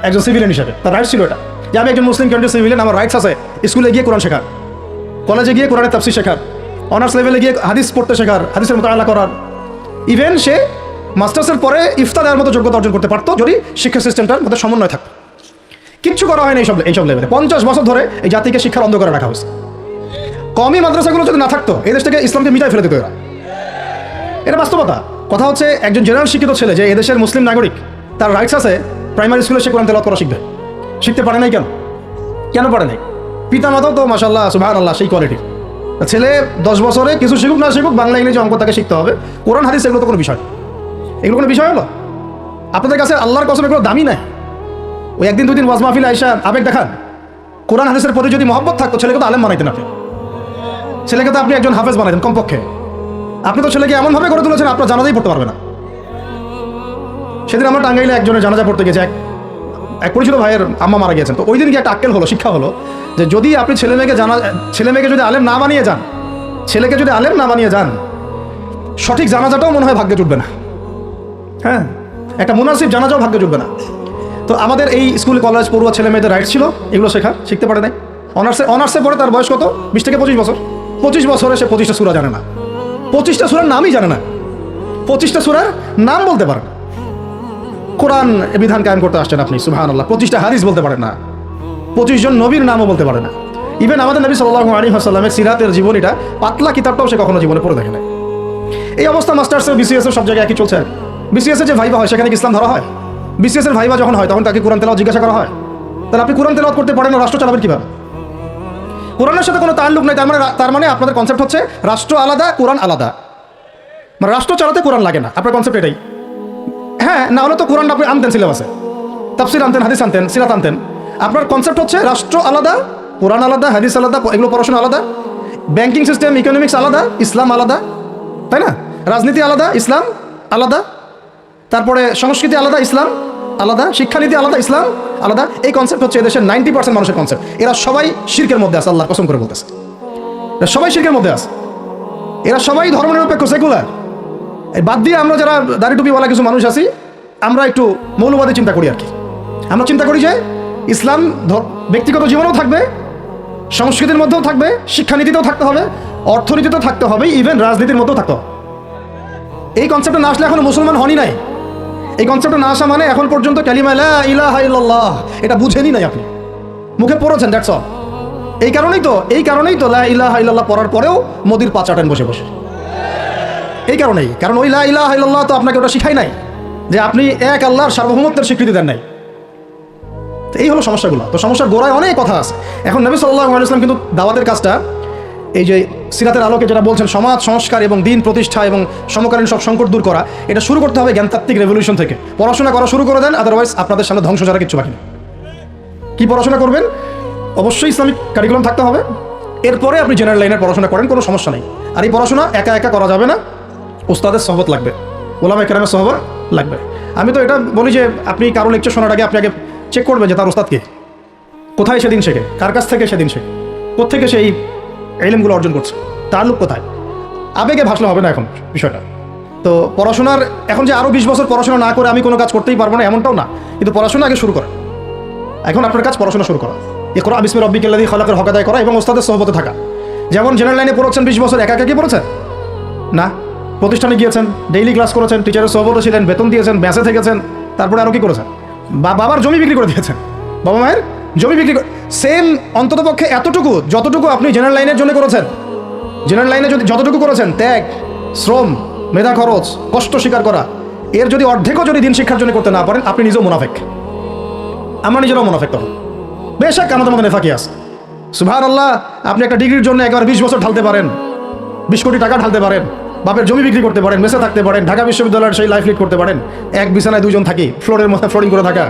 একজন সিভিলিয়ান হিসেবে। তার রাইটস ছিল এটা, যে আমি একজন মুসলিম কান্ট্রির সিভিলিয়ান, আমার রাইটস আছে স্কুলে গিয়ে কোরআন শেখার, কলেজে গিয়ে কোরআনের তাফসীর শেখার, অনার্স লেভেলে গিয়ে হাদিস পড়তে শেখার, হাদিসের মোতালা করার। ইভেন সে মাস্টার্সের পরে ইফতার দেওয়ার মতো যোগ্যতা অর্জন করতে পারতো যদি শিক্ষা সিস্টেমটার মধ্যে সমন্বয় থাকতো। কিচ্ছু করা হয় না এইসব লেভেলে। 50 বছর ধরে এই জাতিকে শিক্ষার অন্ধকারে রাখা হয়েছে। কমই মাদ্রাসাগুলো যদি না থাকতো, এই দেশ থেকে ইসলামকে মিটাই ফেলে দিত এরা। এটা বাস্তবতা। কথা হচ্ছে একজন জেনারেল শিক্ষিত ছেলে যে এদেশের মুসলিম নাগরিক, তার রাইটস আছে প্রাইমারি স্কুলে সে কোরআন তেলাওয়াত করা শিখতে পারে নাই কেন পারে নাই? পিতা মাতাও তো মাশাআল্লাহ সুবহানাল্লাহ সেই কোয়ালিটির, ছেলে 10 বছরে কিছু শিখুক না শিখুক, বাংলা ইংরেজি অঙ্ক তাকে শিখতে হবে। কোরআন হাদিস এগুলো তো কোনো বিষয়, এগুলো কোনো বিষয় হলো? আপনাদের কাছে আল্লাহর কসম এগুলো দামি নাই। ওই একদিন দুদিন ওয়াজ মাহফিলে আইসা আবেগ দেখান। কোরআন হাদিসের প্রতি যদি মহব্বত থাকতো ছেলেকে তো আলেম বানাইতেন আপনি, ছেলেকে তো আপনি একজন হাফেজ বানাইতেন কমপক্ষে। আপনি তো ছেলেকে এমনভাবে করে তুলেছেন আপনার জানাজাই পড়তে পারবে না। সেদিন আমরা টাঙ্গাইলে একজনের জানাজা পড়তে গেছে, এক পরিচিত ভাইয়ের আম্মা মারা গিয়েছেন। তো ওই দিন কি একটা আক্কেল হলো, শিক্ষা হলো যে যদি আপনি ছেলে মেয়েকে যদি আলেম না বানিয়ে যান, ছেলেকে যদি আলেম না বানিয়ে যান, সঠিক জানাজাটাও মনে হয় ভাগ্যে জুটবে না। হ্যাঁ, একটা মুনাসিব জানাজাও ভাগ্যে জুটবে না। তো আমাদের এই স্কুল কলেজ পড়ুয়া ছেলে মেয়েদের রাইট ছিল এগুলো শিখতে পারে নাই। অনার্সে পড়ে তার বয়স কত? 20 থেকে 25 বছর। 25 বছরে সে 25টা সূরা জানে না, 25টা সূরার নামই জানে না, 25টা সূরার নাম বলতে পারে না। কোরআন বিধান কায়েম করতে আসছেন আপনি, সুবহানাল্লাহ, 25টা হাদিস বলতে পারেন না, 25 জন নবীর নামও বলতে পারে না। ইভেন আমাদের নবী সাল্লাল্লাহু আলাইহি ওয়াসাল্লামের সিরাতের জীবনীটা, পাতলা কিতাবটাও সে কখনো জীবনে পড়ে দেখে না। এই অবস্থা মাস্টার্সে বিসিএস সব জায়গায় একই চলছে। বিসিএসে যে ভাইবা হয় সেখানে কি ইসলাম ধরা হয়? বিসিএস এর ভাইবা যখন হয় তখন তাকে কোরআন তেলাওয়াত জিজ্ঞাসা করা হয়। তাহলে আপনি কোরআন তেলাওয়াত করতে পারেন না, রাষ্ট্র চালাবেন কিভাবে? কোরআনের সাথে কোনো তাল্লুক নাই। তার মানে আপনাদের কনসেপ্ট হচ্ছে রাষ্ট্র আলাদা, কোরআন আলাদা। মানে রাষ্ট্র চালাতে কোরআন লাগে না, আপনার কনসেপ্ট এটাই। হ্যাঁ, না হলে তো কোরআন আপনি আনতেন সিলেবাসে, তাফসির আনতেন, হাদিস আনতেন, সিরাত আনতেন। আপনার কনসেপ্ট হচ্ছে রাষ্ট্র আলাদা, কোরআন আলাদা, হাদিস আলাদা, এগুলো পড়াশোনা আলাদা, ব্যাংকিং সিস্টেম, ইকোনমিক্স আলাদা, ইসলাম আলাদা, তাই না? রাজনীতি আলাদা, ইসলাম আলাদা, তারপরে সংস্কৃতি আলাদা, ইসলাম আলাদা, শিক্ষানীতি আলাদা, ইসলাম আলাদা। এই কনসেপ্ট হচ্ছে এদেশের 90% মানুষের কনসেপ্ট। এরা সবাই শিরকের মধ্যে আছে, আল্লাহর কসম করে বলতেছে, এরা সবাই শিরকের মধ্যে আছে। এরা সবাই ধর্মনিরপেক্ষ, সেকুলার। এই বাদ দিয়ে আমরা যারা দাড়ি টুপিওয়ালা কিছু মানুষ আছি, আমরা একটু মৌলবাদী চিন্তা করি আর কি। আমরা চিন্তা করি যে ইসলাম ব্যক্তিগত জীবনেও থাকবে, সংস্কৃতির মধ্যেও থাকবে, শিক্ষানীতিতেও থাকতে হবে, অর্থনীতিতেও থাকতে হবে, ইভেন রাজনীতির মধ্যেও থাকতে হবে। এই কনসেপ্টে না আসলে এখনো মুসলমান হনই নাই। এই কনসেপ্টে না আসা মানে এখন পর্যন্ত কালিমা লা ইলাহা ইল্লাল্লাহ এটা বুঝেনি নাই, আপনি মুখে পড়েছেন, দ্যাটস অল। এই কারণেই তো লা ইলাহা ইল্লাল্লাহ পড়ার পরেও মোদির পা চাটেন বসে বসে। এই কারণেই, কারণ ওই লা ইলাহা ইল্লাল্লাহ তো আপনাকে ওটা শিখাই নাই যে আপনি এক আল্লাহর সার্বভৌমত্বের স্বীকৃতি দেন নাই। তো এই হলো সমস্যাগুলো। তো সমস্যার গোড়ায় অনেক কথা আছে। এখন নবী সাল্লাল্লাহু আলাইহি ওয়াসাল্লাম কিন্তু দাওয়াতের কাজটা, এই যে সিরাতের আলোকে যেটা বলছেন সমাজ সংস্কার এবং দিন প্রতিষ্ঠা এবং সমকালীন সব সংকট দূর করা, এটা শুরু করতে হবে জ্ঞানতাত্ত্বিক রেভলিউশন থেকে। পড়াশোনা করা শুরু করে দেন, আদারওয়াইজ আপনাদের সামনে ধ্বংস ছাড়া কিছু বাকি নেই। কী পড়াশোনা করবেন? অবশ্যই ইসলামিক কারিকুলাম থাকতে হবে। এরপরে আপনি জেনারেল লাইনের পড়াশোনা করেন, কোনো সমস্যা নেই। আর এই পড়াশোনা একা একা করা যাবে না, ওস্তাদের সহবত লাগবে, ওলামায়ে কেরামের সহবত লাগবে। আমি তো এটা বলি যে আপনি কারো লেকচার শোনার আগে আপনি আগে চেক করবেন যে তার ওস্তাদকে, কোথায় সেদিন শেখে, কার কাছ থেকে সেদিন শেখে, কোত্থেকে সেই ইলমগুলো অর্জন করছে, তার লোক কোথায়। আবেগে ভাসলে হবে না এখন বিষয়টা। তো পড়াশোনার এখন যে আরও 20 বছর পড়াশোনা না করে আমি কোনো কাজ করতেই পারবো না এমনটাও না, কিন্তু পড়াশোনা আগে শুরু করা। এখন আপনার কাজ পড়াশোনা শুরু করা, ইকরা বিসমি রাব্বিকাল্লাযী খালাকের হক আদায় করা এবং ওস্তাদের সহবতে থাকা। যেমন জেনারেল লাইনে পড়েছেন 20 বছর, একা কি পড়েছেন না, প্রতিষ্ঠানে গিয়েছেন, ডেইলি ক্লাস করেছেন, টিচারের সহবতে ছিলেন, বেতন দিয়েছেন, ব্যাসে থেকেছেন, তারপরে আরও কি করেছেন? বাবার জমি বিক্রি করে দিয়েছেন, বাবা মায়ের জমি বিক্রি করে, সেম অন্ততপক্ষে এতটুকু যতটুকু আপনি জেনারেল লাইনের জন্য করেছেন, জেনারেল লাইনে যদি যতটুকু করেছেন, ত্যাগ, শ্রম, মেধা খরচ, কষ্ট স্বীকার করা, এর যদি অর্ধেকও যদি দিন শিক্ষার জন্য করতে না পারেন, আপনি নিজেও মুনাফিক। আমরা নিজেরাও মুনাফিক তখন। বেশক আমাদের মধ্যে নেফাকি আছে। সুবহানাল্লাহ, আপনি একটা ডিগ্রির জন্য একবার 20 বছর ঢালতে পারেন, 20 কোটি টাকা ঢালতে পারেন, বাপের জমি বিক্রি করতে পারেন, মেসে থাকতে পারেন, ঢাকা বিশ্ববিদ্যালয়ের সেই লাইফ লিড করতে পারেন, এক বিছানায় 2 জন থাকি, ফ্লোরের মধ্যে ফ্লোরিং করে থাকা,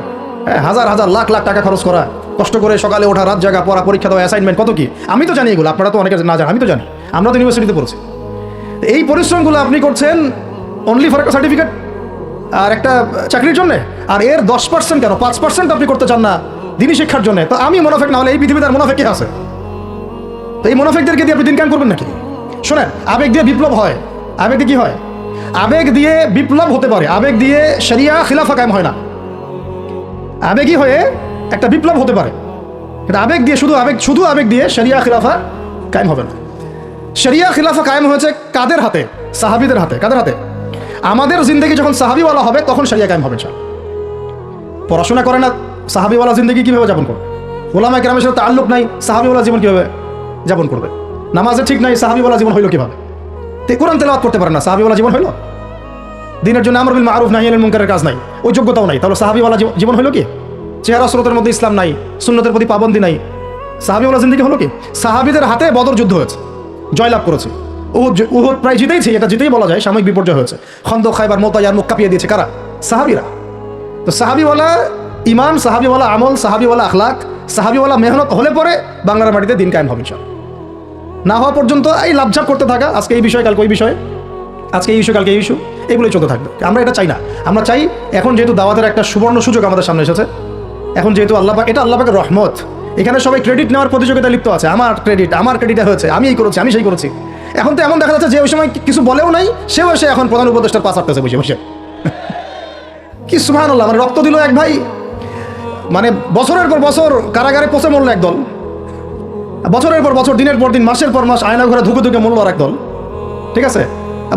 হাজার হাজার লাখ লাখ টাকা খরচ করা, কষ্ট করে সকালে ওঠা, রাত জাগা, পড়া, পরীক্ষা দেওয়া, অ্যাসাইনমেন্ট, কত কি। আমি তো জানি এগুলো, আপনারা তো অনেকে না জানেন, আমি তো জানি, আমরা তো ইউনিভার্সিটিতে পড়েছি। এই পরিশ্রমগুলো আপনি করছেন অনলি ফর একটা সার্টিফিকেট আর একটা চাকরির জন্যে, আর এর 10% কেন 5% আপনি করতে চান না দিনী শিক্ষার জন্য। তো আমি মুনাফিক না হলে এই পৃথিবীতে আর মুনাফিক কে আছে? তো এই মুনাফিকদেরকে দিয়ে আপনি দিন কায়েম করবেন নাকি? শোনেন, আবেগ দিয়ে বিপ্লব হয়। আবেগ দিয়ে কি হয়? আবেগ দিয়ে বিপ্লব হতে পারে, আবেগ দিয়ে শরিয়া খিলাফা কায়েম হয় না। আবেগই হয়ে একটা বিপ্লব হতে পারে, কিন্তু আবেগ দিয়ে শুধু আবেগ দিয়ে শরিয়া খিলাফা কায়েম হবে না। শরিয়া খিলাফা কায়েম হয়েছে কাদের হাতে? সাহাবীদের হাতে। কাদের হাতে? আমাদের জিন্দগি যখন সাহাবীওয়ালা হবে তখন শরিয়া কায়েম হবে। পড়াশোনা করে না, সাহাবীওয়ালা জিন্দগি কীভাবে যাপন করবে? ওলামায়ে কেরামের সাথে তাআল্লুক নাই, সাহাবীওয়ালা জীবন কীভাবে যাপন করবে? নামাজে ঠিক নাই, সাহাবীওয়ালা জীবন হইল কীভাবে? কোরআন তেলাওয়াত করতে পারে না, সাহাবীওয়ালা জীবন হইল? দিনের জন্য আমর বিল মারুফ নাহি আনিল মুনকারের কাজ নাই, ওই যোগ্যতাও নাই, তাহলে সাহাবীওয়ালা জীবন হইল কি? চেহারা স্রোতের মধ্যে ইসলাম নাই, সুন্নতের প্রতি পাবন্দি নাই, সাহাবীওয়ালা জিন্দগি হলো কি? সাহাবীদের হাতে বদর যুদ্ধ হয়েছে, জয়লাভ করেছি। উহুদ প্রায় জিতেইছি, এটা জিতেই বলা যায়, সাময়িক বিপর্যয় হয়েছে। খন্দক, খায়বার, মোতায়ার মুখ কাঁপিয়ে দিয়েছে কারা? সাহাবিরা। তো সাহাবিওয়ালা ইমান, সাহাবিওয়ালা আমল, সাহাবিওয়ালা আখলাক, সাহাবিওয়ালা মেহনত হলে পরে বাংলার মাটিতে দিন কায়েম হবে ইনশাআল্লাহ। না হওয়া পর্যন্ত এই লাভঝাপ করতে থাকা, আজকে এই বিষয় কালকে ওই বিষয়ে, আজকে এই ইস্যু কালকে এই ইস্যু, এগুলোই চলতে থাকবে। আমরা এটা চাই না। আমরা চাই এখন যেহেতু দাওয়াতের একটা সুবর্ণ সুযোগ আমাদের সামনে এসেছে, এখন যেহেতু আল্লাহ পাক, এটা আল্লাহ পাকের রহমত, এখানে সবাই ক্রেডিট নেওয়ার প্রতিযোগিতায় লিপ্ত আছে। আমার ক্রেডিটে হয়েছে, আমি এই করেছি, আমি সেই করেছি। এখন তো এমন দেখা যাচ্ছে যে ওই সময় কিছু বলেও নাই, সেও এসে এখন প্রধান উপদেষ্টার পাশ আটতেছে বসে বসে। কি সুবহানাল্লাহ, মানে রক্ত দিল এক ভাই, মানে বছরের পর বছর কারাগারে পচে মরল একদল, বছরের পর বছর, দিনের পর দিন, মাসের পর মাস আয়না ঘরে ধুকে ধুকে মরল আর একদল। ঠিক আছে,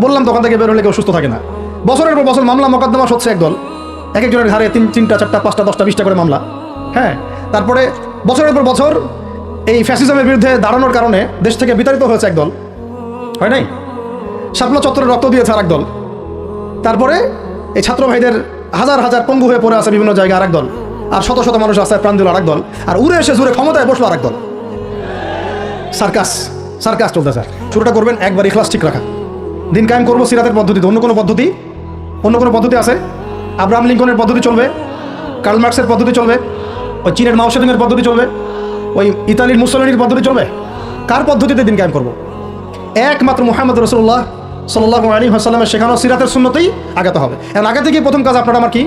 বললাম তখন থেকে বের হলে কেউ সুস্থ থাকে না। বছরের পর বছর মামলা মোকদ্দমা হচ্ছে একদল, এক একজনের ঘাড়ে 3টা 4টা 5টা 10টা 20টা করে মামলা। হ্যাঁ, তারপরে বছরের পর বছর এই ফ্যাসিজমের বিরুদ্ধে দাঁড়ানোর কারণে দেশ থেকে বিতাড়িত হয়েছে একদল, হয় নাই? শাপলা চত্বরে রক্ত দিয়েছে আর একদল। তারপরে এই ছাত্র ভাইদের হাজার হাজার পঙ্গু হয়ে পড়ে আছে বিভিন্ন জায়গায় আর একদল, আর শত শত মানুষ আছে প্রাণ দিল আর একদল, আর উড়ে এসে জুড়ে ক্ষমতায় বসলো আর একদল। সার্কাস চলতেছে। শুরুটা করবেন একবার ইখলাস ঠিক রাখা, দিন কায়েম করবো সিরাতের পদ্ধতিতে। অন্য কোনো পদ্ধতি আছে? আব্রাহাম লিঙ্কনের পদ্ধতি চলবে, কার্ল মার্কসের পদ্ধতি চলবে, ওই চীনের মাও সেতুংয়ের পদ্ধতি চলবে, ওই ইতালির মুসলিনের পদ্ধতি চলবে? কার পদ্ধতিতে দিন কায়েম করবো? একমাত্র মুহাম্মদ রাসূলুল্লাহ সাল্লাল্লাহু আলাইহি ওয়াসাল্লামের শেখানো সিরাতের সুন্নতেই আগাতে হবে। এখন আগে থেকেই প্রথম কাজ আপনার আমার কি?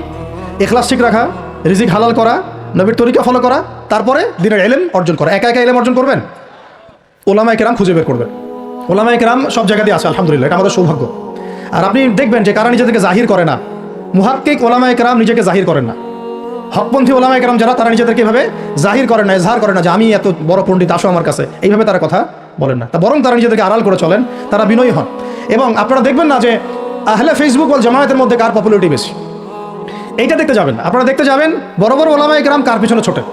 ইখলাস ঠিক রাখা, রিজিক হালাল করা, নবীর তরিকা ফলো করা, তারপরে দিনের ইলম অর্জন করা। একা একা ইলম অর্জন করবেন? ওলামায়ে কেরাম খুঁজে বের করবেন। ওলামায়ে কেরাম সব জায়গাতেই আছে, আলহামদুলিল্লাহ, এটা আমাদের সৌভাগ্য। আর আপনি দেখবেন যে কারা নিজেদেরকে জাহির করে না, মুহাক্কিক ওলামায়ে কেরাম নিজেকে জাহির করেন না। হকপন্থী ওলামায়ে কেরাম যারা, তারা নিজেদেরকে এভাবে জাহির করেন না, ইজহার করেন না যে আমি এত বড় পণ্ডিত, আসো আমার কাছে, এইভাবে তারা কথা বলেন না। তা বরং তারা নিজেদেরকে আড়াল করে চলেন, তারা বিনয়ী হন। এবং আপনারা দেখবেন না যে আহলে ফেসবুক ওয়াল জামায়াতের মধ্যে কার পপুলারিটি বেশি, এইটা দেখতে যাবেন। আপনারা দেখতে যাবেন বড় বড় ওলামায়ে কেরাম কার পিছনে ছোটেন।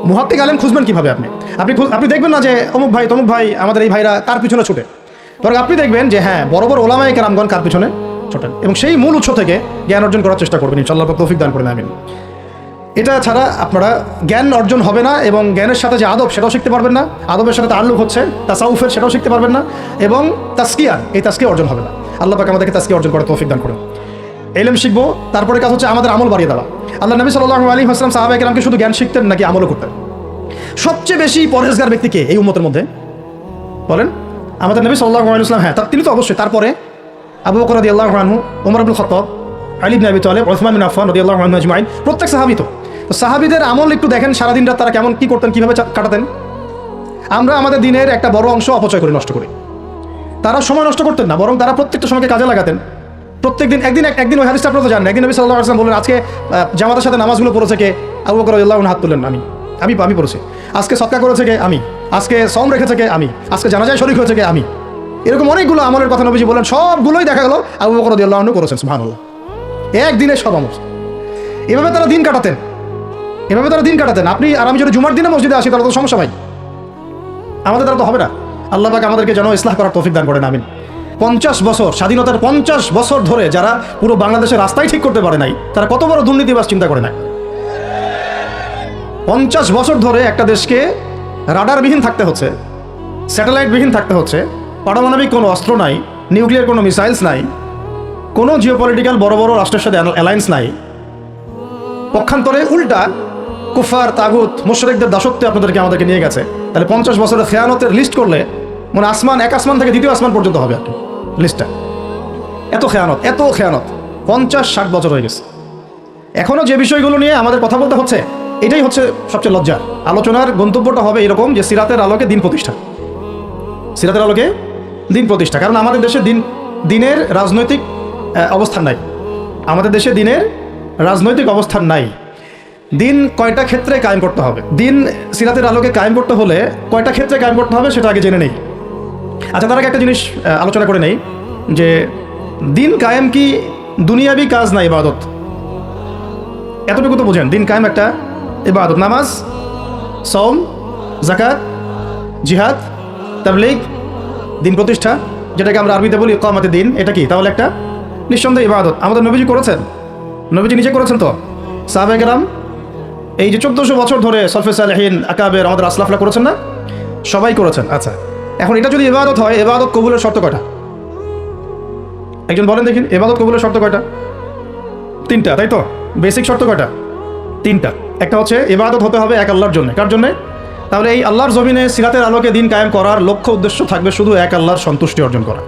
মুহাক্কিক আলেম খুঁজবেন কিভাবে? আপনি দেখবেন না যে অমুক ভাই তমুক ভাই, আমাদের এই ভাইরা কার পিছনে ছোটে। বরং আপনি দেখবেন যে হ্যাঁ, বড় বড় ওলামায়ে কেরামগণ কার পিছনে ছোটেন, এবং সেই মূল উৎস থেকে জ্ঞান অর্জন করার চেষ্টা করবেন ইনশাআল্লাহ, তৌফিক দান করেন, আমিন। এটা ছাড়া আপনারা জ্ঞান অর্জন হবে না, এবং জ্ঞানের সাথে যে আদব, সেটাও শিখতে পারবেন না। আদবের সাথে তাআল্লুক হচ্ছে তাসাউফের, সেটাও শিখতে পারবেন না। এবং তাসকিয়া, এই তাসকিয়া অর্জন হবে না। আল্লাহ পাক আমাদেরকে তাসকিয়া অর্জন করার তৌফিক দান করেন। ইলম শিখবো, তারপরে কাজ হচ্ছে আমাদের আমল বাড়িয়ে দেওয়া। আল্লাহ নবী সাল্লাল্লাহু আলাইহি ওয়াসাল্লাম সাহাবায়ে কেরামকে শুধু জ্ঞান শিখতেন নাকি আমলও করতেন? সবচেয়ে বেশি পরহেজগার ব্যক্তি কে এই উম্মতের মধ্যে বলেন? আমাদের নবী সাল্লাল্লাহু আলাইহি ওয়াসাল্লাম। হ্যাঁ, তিনি তো অবশ্যই। তারপরে আবু বকর রাদিয়াল্লাহু আনহু, ওমর ইবনে খাত্তাব, আলী ইবনে আবি তালিব, উসমান বিন আফফান রাদিয়াল্লাহু আনহু আজমাইন, প্রত্যেক সাহাবী। তো সাহাবীদের আমল একটু দেখেন, সারাদিন রাত তারা কেমন কি করতেন, কিভাবে কাটাতেন। আমরা আমাদের দিনের একটা বড় অংশ অপচয় করে নষ্ট করি। তারা সময় নষ্ট করতেন না, বরং তারা প্রত্যেকটা সময়কে কাজে লাগাতেন। প্রত্যেকদিন একদিন ওই হাদিসটা আপনারা তো জানেন, একদিন নবী সাল্লাল্লাহু আলাইহি ওয়াসাল্লাম বললেন, আজকে জামাতের সাথে নামাজগুলো পড়েছে কে? আবু বকর রাদিয়াল্লাহু আনহু হাত তুললেন, আমি পড়েছি। আজকে সদকা করেছে কে? আমি। আজকে সওম রেখেছে কে? আমি। আজকে জানাজায় শরীক হয়েছে কে? আমি। এরকম অনেকগুলো আমলের কথা নবীজি বলেন, সবগুলোই দেখা গেল আবু বকর রাদিয়াল্লাহু আনহু করেছেন। সুবহানাল্লাহ, একদিনে সব আমল। এভাবে তারা দিন কাটাতেন। আপনি আর আমি যদি জুমার দিনে মসজিদে আসি তাহলে তো সমস্যা ভাই, আমাদের দ্বারা তো হবে না। আল্লাহ পাক আমাদেরকে যেন ইসলাহ করার তৌফিক দান করেন, আমিন। 50 বছর, স্বাধীনতার 50 বছর ধরে যারা পুরো বাংলাদেশের রাস্তায় ঠিক করতে পারে নাই, তারা কত বড় দুর্নীতিবাজ চিন্তা করে না। 50 বছর ধরে একটা দেশকে রাডারবিহীন থাকতে হচ্ছে, স্যাটেলাইটবিহীন থাকতে হচ্ছে, পারমাণবিক কোনো অস্ত্র নাই, নিউক্লিয়ার কোনো মিসাইলস নাই, কোনো জিওপলিটিক্যাল বড় বড় রাষ্ট্রের সাথে অ্যালায়েন্স নাই। পক্ষান্তরে উল্টা কুফার, তাগুত, মুশরিকদের দাসত্বে আমাদেরকে নিয়ে গেছে। তাহলে 50 বছরের খেয়ানতের লিস্ট করলে মানে এক আসমান থেকে দ্বিতীয় আসমান পর্যন্ত হবে আর কি লিস্টটা। এত খেয়ানত 50-60 বছর হয়ে গেছে। এখনও যে বিষয়গুলো নিয়ে আমাদের কথা বলতে হচ্ছে, এটাই হচ্ছে সবচেয়ে লজ্জার। আলোচনার গন্তব্যটা হবে এরকম যে সিরাতের আলোকে দিন প্রতিষ্ঠা। কারণ আমাদের দেশে দিনের রাজনৈতিক অবস্থান নাই। দিন কয়টা ক্ষেত্রে কায়েম করতে হবে, দিন সিরাতের আলোকে কায়েম করতে হলে কয়টা ক্ষেত্রে কায়েম করতে হবে সেটা আগে জেনে নেই। আচ্ছা, তার আগে একটা জিনিস আলোচনা করে নেই যে দিন কায়েম কি দুনিয়াবি কাজ না ইবাদত? এতটুকু তো বোঝেন, দিন কায়েম একটা ইবাদত। নামাজ, সওম, যাকাত, জিহাদ, তাবলীগ, দিন প্রতিষ্ঠা, যেটাকে আমরা আরবিতে বলি ইকামাতে দিন, এটা কি? তাহলে একটা নিঃসন্দেহে ইবাদত। আমাদের নবীজি করেছেন, নবীজি নিজে করেছেন। তো সাহাবায়ে কেরাম এই যে 1400 বছর ধরে সলফে সালেহিন, আকাবের, আমাদের আসলাফরা করেছেন না? সবাই করেছেন। আচ্ছা, এখন এটা যদি ইবাদত হয়, ইবাদত কবুলের শর্ত কয়টা? একজন বলেন দেখিন, ইবাদত কবুলের শর্ত কয়টা? 3টা, তাই তো? বেসিক শর্ত কয়টা? 3টা। একটা হচ্ছে ইবাদত হতে হবে এক আল্লাহর জন্য। কার জন্যে? তাহলে এই আল্লাহর জমিনে সিরাতের আলোকে দিন কায়েম করার লক্ষ্য উদ্দেশ্য থাকবে শুধু এক আল্লাহর সন্তুষ্টি অর্জন করা,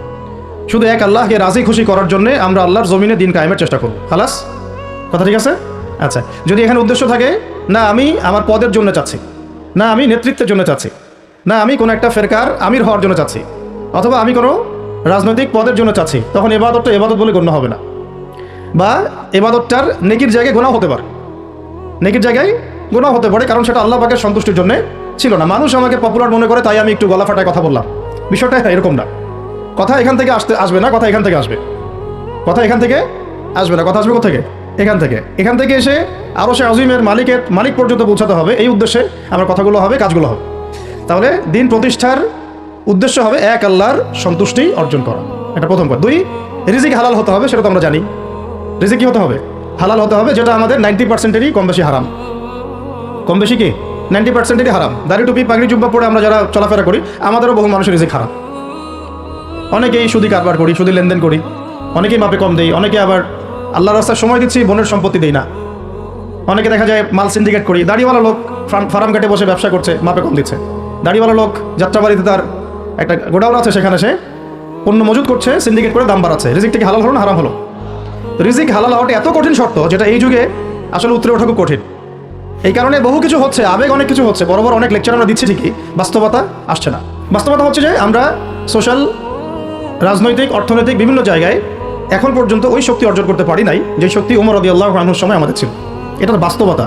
শুধু এক আল্লাহকে রাজি খুশি করার জন্য আমরা আল্লাহর জমিনে দিন কায়েমের চেষ্টা করব। খালাস, কথা ঠিক আছে? আচ্ছা, যদি এখানে উদ্দেশ্য থাকে না আমি আমার পদের জন্য চাচ্ছি, না আমি নেতৃত্বের জন্য চাচ্ছি, না আমি কোনো একটা ফেরকার আমির হওয়ার জন্য চাচ্ছি, অথবা আমি কোনো রাজনৈতিক পদের জন্য চাচ্ছি, তখন এবাদতটা এবাদত বলে গণ্য হবে না। বা এবাদতটার নেকির জায়গায় গুনাহ হতে পারে, নেকির জায়গায় গুনাহ হতে পারে, কারণ সেটা আল্লাহ পাকের সন্তুষ্টির জন্য ছিল না। মানুষ আমাকে পপুলার মনে করে তাই আমি একটু গলা ফাটায় কথা বললাম, বিষয়টা এরকম না। কথা এখান থেকে আসবে না, কথা এখান থেকে আসবে, কথা এখান থেকে আসবে না, কথা আসবে কোথা থেকে? এখান থেকে এসে আরো সে আজিমের মালিক পর্যন্ত পৌঁছাতে হবে। এই উদ্দেশ্যে আমার কথাগুলো হবে, কাজগুলো হবে। তাহলে দিন প্রতিষ্ঠার উদ্দেশ্য হবে এক আল্লাহর সন্তুষ্টি অর্জন করা, এটা প্রথম কথা। 2, রিজিক হালাল হতে হবে, সেটা তো আমরা জানি। রিজিক কি হতে হবে? হালাল হতে হবে, যেটা আমাদের 90%-এরই কম বেশি হারাম। কম বেশি কি 90%-এরই হারাম। দাড়ি টুপি পাগড়ি জুব্বা পরে আমরা যারা চলাফেরা করি, আমাদেরও বহু মানুষের রিজিক হারাম। অনেকেই সুদি কারবার করি, সুদি লেনদেন করি, অনেকেই মাপে কম দেই, অনেকে আবার আল্লাহর রাস্তায় সময় দিচ্ছি, বোনের সম্পত্তি দেই না। অনেকে দেখা যায় মাল সিন্ডিকেট করি, দাড়িওয়ালা লোক ফার্ম ঘাটে বসে ব্যবসা করছে, মাপে কম দিচ্ছে। দাড়িওয়ালা লোক যাত্রাবাড়িতে তার একটা গোডাউন আছে, সেখানে সে পণ্য মজুত করছে, সিন্ডিকেট করে দাম বাড়াচ্ছে। রিজিকটা কি হালাল হলো না হারাম হলো? রিজিক হালাল হওয়াটা এত কঠিন শর্ত, যেটা এই যুগে আসলে উতরে ওঠা খুব কঠিন। এই কারণে বহু কিছু হচ্ছে, আবেগ অনেক কিছু হচ্ছে, বড় বড় অনেক লেকচার আমরা দিচ্ছি ঠিকই, বাস্তবতা আসছে না। বাস্তবতা হচ্ছে যে আমরা সোশ্যাল, রাজনৈতিক, অর্থনৈতিক বিভিন্ন জায়গায় এখন পর্যন্ত ওই শক্তি অর্জন করতে পারি নাই যে শক্তি ওমর রাদিয়াল্লাহু আনহুর সময় আমাদের ছিল। এটা বাস্তবতা।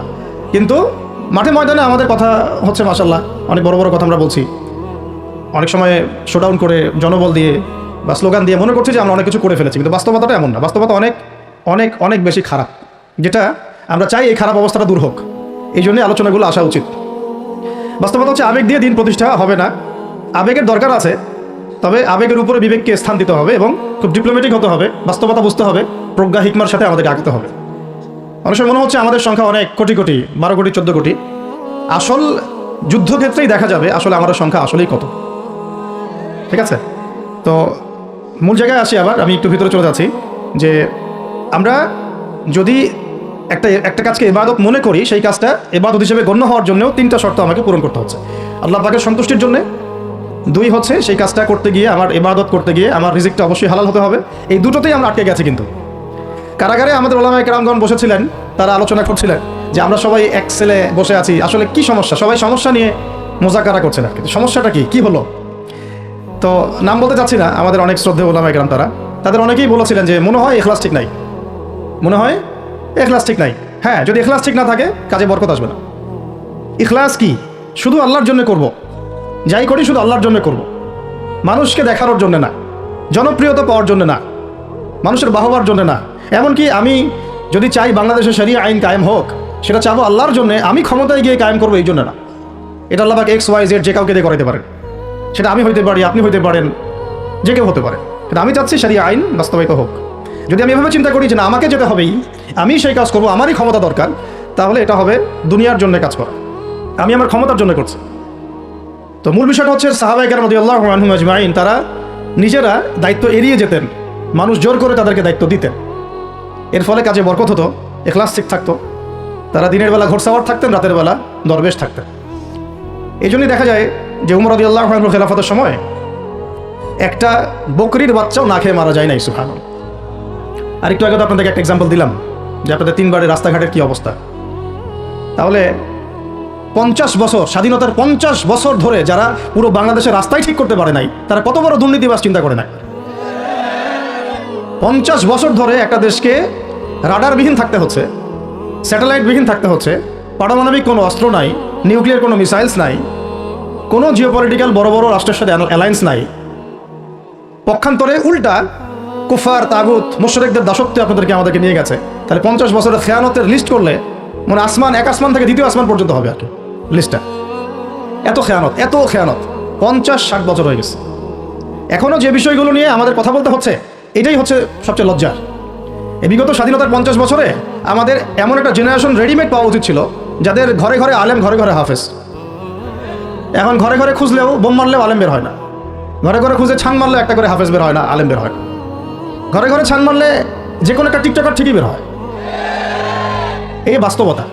কিন্তু মাঠে ময়দানে আমাদের কথা হচ্ছে মাশাআল্লাহ, অনেক বড় বড় কথা আমরা বলছি, অনেক সময় শোডাউন করে জনবল দিয়ে বা স্লোগান দিয়ে মনে করছি যে আমরা অনেক কিছু করে ফেলেছি, কিন্তু বাস্তবতাটা এমন না। বাস্তবতা অনেক অনেক অনেক বেশি খারাপ, যেটা আমরা চাই এই খারাপ অবস্থাটা দূর হোক। এই জন্যই আলোচনাগুলো আসা উচিত। বাস্তবতা হচ্ছে আবেগ দিয়ে দিন প্রতিষ্ঠা হবে না। আবেগের দরকার আছে, তবে আবেগের উপরে বিবেককে স্থান দিতে হবে এবং খুব ডিপ্লোম্যাটিক হতে হবে, বাস্তবতা বুঝতে হবে, প্রজ্ঞা হিকমার সাথে আমাদেরকে আগাতে হবে। অনেক সময় মনে হচ্ছে আমাদের সংখ্যা অনেক, কোটি কোটি, 12 কোটি 14 কোটি। আসল যুদ্ধক্ষেত্রেই দেখা যাবে আসলে আমাদের সংখ্যা আসলেই কত। ঠিক আছে? তো মূল জায়গায় আসি আবার, আমি একটু ভিতরে চলে যাচ্ছি যে আমরা যদি একটা কাজকে ইবাদত মনে করি, সেই কাজটা ইবাদত হিসেবে গণ্য হওয়ার জন্যও 3টা শর্ত আমাকে পূরণ করতে হচ্ছে। আল্লাহ পাকের সন্তুষ্টির জন্য, 2 হচ্ছে সেই কাজটা করতে গিয়ে, আমার ইবাদত করতে গিয়ে আমার রিজিকটা অবশ্যই হালাল হতে হবে। এই দুটোতেই আমরা আটকে গেছি। কিন্তু কারাগারে আমাদের ওলামায়ে কেরামগণ বসেছিলেন, তারা আলোচনা করছিলেন যে আমরা সবাই এক সেলে বসে আছি, আসলে কি সমস্যা? সবাই সমস্যা নিয়ে মোজাকারা করছেন আর কি। সমস্যাটা কি হলো? তো নাম বলতে চাচ্ছি না, আমাদের অনেক শ্রদ্ধেয় ওলামায়ে কেরাম তাদের অনেকেই বলেছিলেন যে মনে হয় ইখলাস ঠিক নাই, মনে হয় ইখলাস ঠিক নাই। হ্যাঁ, যদি ইখলাস ঠিক না থাকে কাজে বরকত আসবে না। ইখলাস কি? শুধু আল্লাহর জন্য করব, যাই করি শুধু আল্লাহর জন্য করব, মানুষকে দেখানোর জন্য না, জনপ্রিয়তা পাওয়ার জন্য না, মানুষের বাহবার জন্য না। এমনকি আমি যদি চাই বাংলাদেশে শরিয়া আইন কায়েম হোক, সেটা চাবো আল্লাহর জন্য, আমি ক্ষমতায় গিয়ে কায়েম করবো এই জন্য না। এটা আল্লাহ পাক XYZ যে কাউকে দিয়ে করাইতে পারেন, সেটা আমি হইতে পারি, আপনি হইতে পারেন, যে কেউ হতে পারে। কিন্তু আমি চাচ্ছি শরিয়া আইন বাস্তবায়িত হোক। যদি আমি এভাবে চিন্তা করি যে না আমাকে যেতে হবেই, আমি সেই কাজ করবো, আমারই ক্ষমতা দরকার, তাহলে এটা হবে দুনিয়ার জন্য কাজ করা, আমি আমার ক্ষমতার জন্য করছি। তো মূল বিষয়টা হচ্ছে সাহাবায়ে কেরাম রাদিয়াল্লাহু আনহুম আজমাইন তারা নিজেরা দায়িত্ব এড়িয়ে যেতেন, মানুষ জোর করে তাদেরকে দায়িত্ব দিতেন। এর ফলে কাজে বরকত হতো, ইখলাস ঠিক থাকতো। তারা দিনের বেলা ঘোড়সাওয়ার থাকতেন, রাতের বেলা দরবেশ থাকতেন। এই জন্যই দেখা যায় যে উমর রাদিয়াল্লাহু আনহুর খেলাফতের সময় একটা বকরির বাচ্চাও না খেয়ে মারা যায় নাই। সুবহানাল্লাহ। আর একটু আগে তো আপনাদেরকে একটা এক্সাম্পল দিলাম যে আপনাদের 3 বারের রাস্তাঘাটের কি অবস্থা। তাহলে 50 বছর, স্বাধীনতার 50 বছর ধরে যারা পুরো বাংলাদেশের রাস্তায় ঠিক করতে পারে নাই, তারা কত বড় দুর্নীতিবাজ চিন্তা করে নাই। 50 বছর ধরে একটা দেশকে রাডারবিহীন থাকতে হচ্ছে, স্যাটেলাইটবিহীন থাকতে হচ্ছে, পারমাণবিক কোনো অস্ত্র নাই, নিউক্লিয়ার কোনো মিসাইলস নাই, কোনো জিওপলিটিক্যাল বড় বড় রাষ্ট্রের সাথে অ্যালায়েন্স নাই। পক্ষান্তরে উল্টা কুফার, তাগুত, মুশরিকদের দাসত্বে আমাদেরকে নিয়ে গেছে। তাহলে 50 বছরের খেয়ানতের লিস্ট করলে মানে এক আসমান থেকে দ্বিতীয় আসমান পর্যন্ত হবে আর কি লিস্টটা। এত খেয়ানত 50-60 বছর হয়ে গেছে। এখনও যে বিষয়গুলো নিয়ে আমাদের কথা বলতে হচ্ছে, এটাই হচ্ছে সবচেয়ে লজ্জার। এই বিগত স্বাধীনতার 50 বছরে আমাদের এমন একটা জেনারেশন রেডিমেড পাওয়া উচিত ছিল, যাদের ঘরে ঘরে আলেম, ঘরে ঘরে হাফেজ। এখন ঘরে ঘরে খুঁজলেও, বোম মারলেও আলেম বের হয় না। ঘরে ঘরে খুঁজে ছান মারলে একটা করে হাফেজ বের হয় না, আলেম বের হয় না। ঘরে ঘরে ছান মারলে যে কোনো একটা টিকটকার ঠিকই বের হয়। এই বাস্তবতা।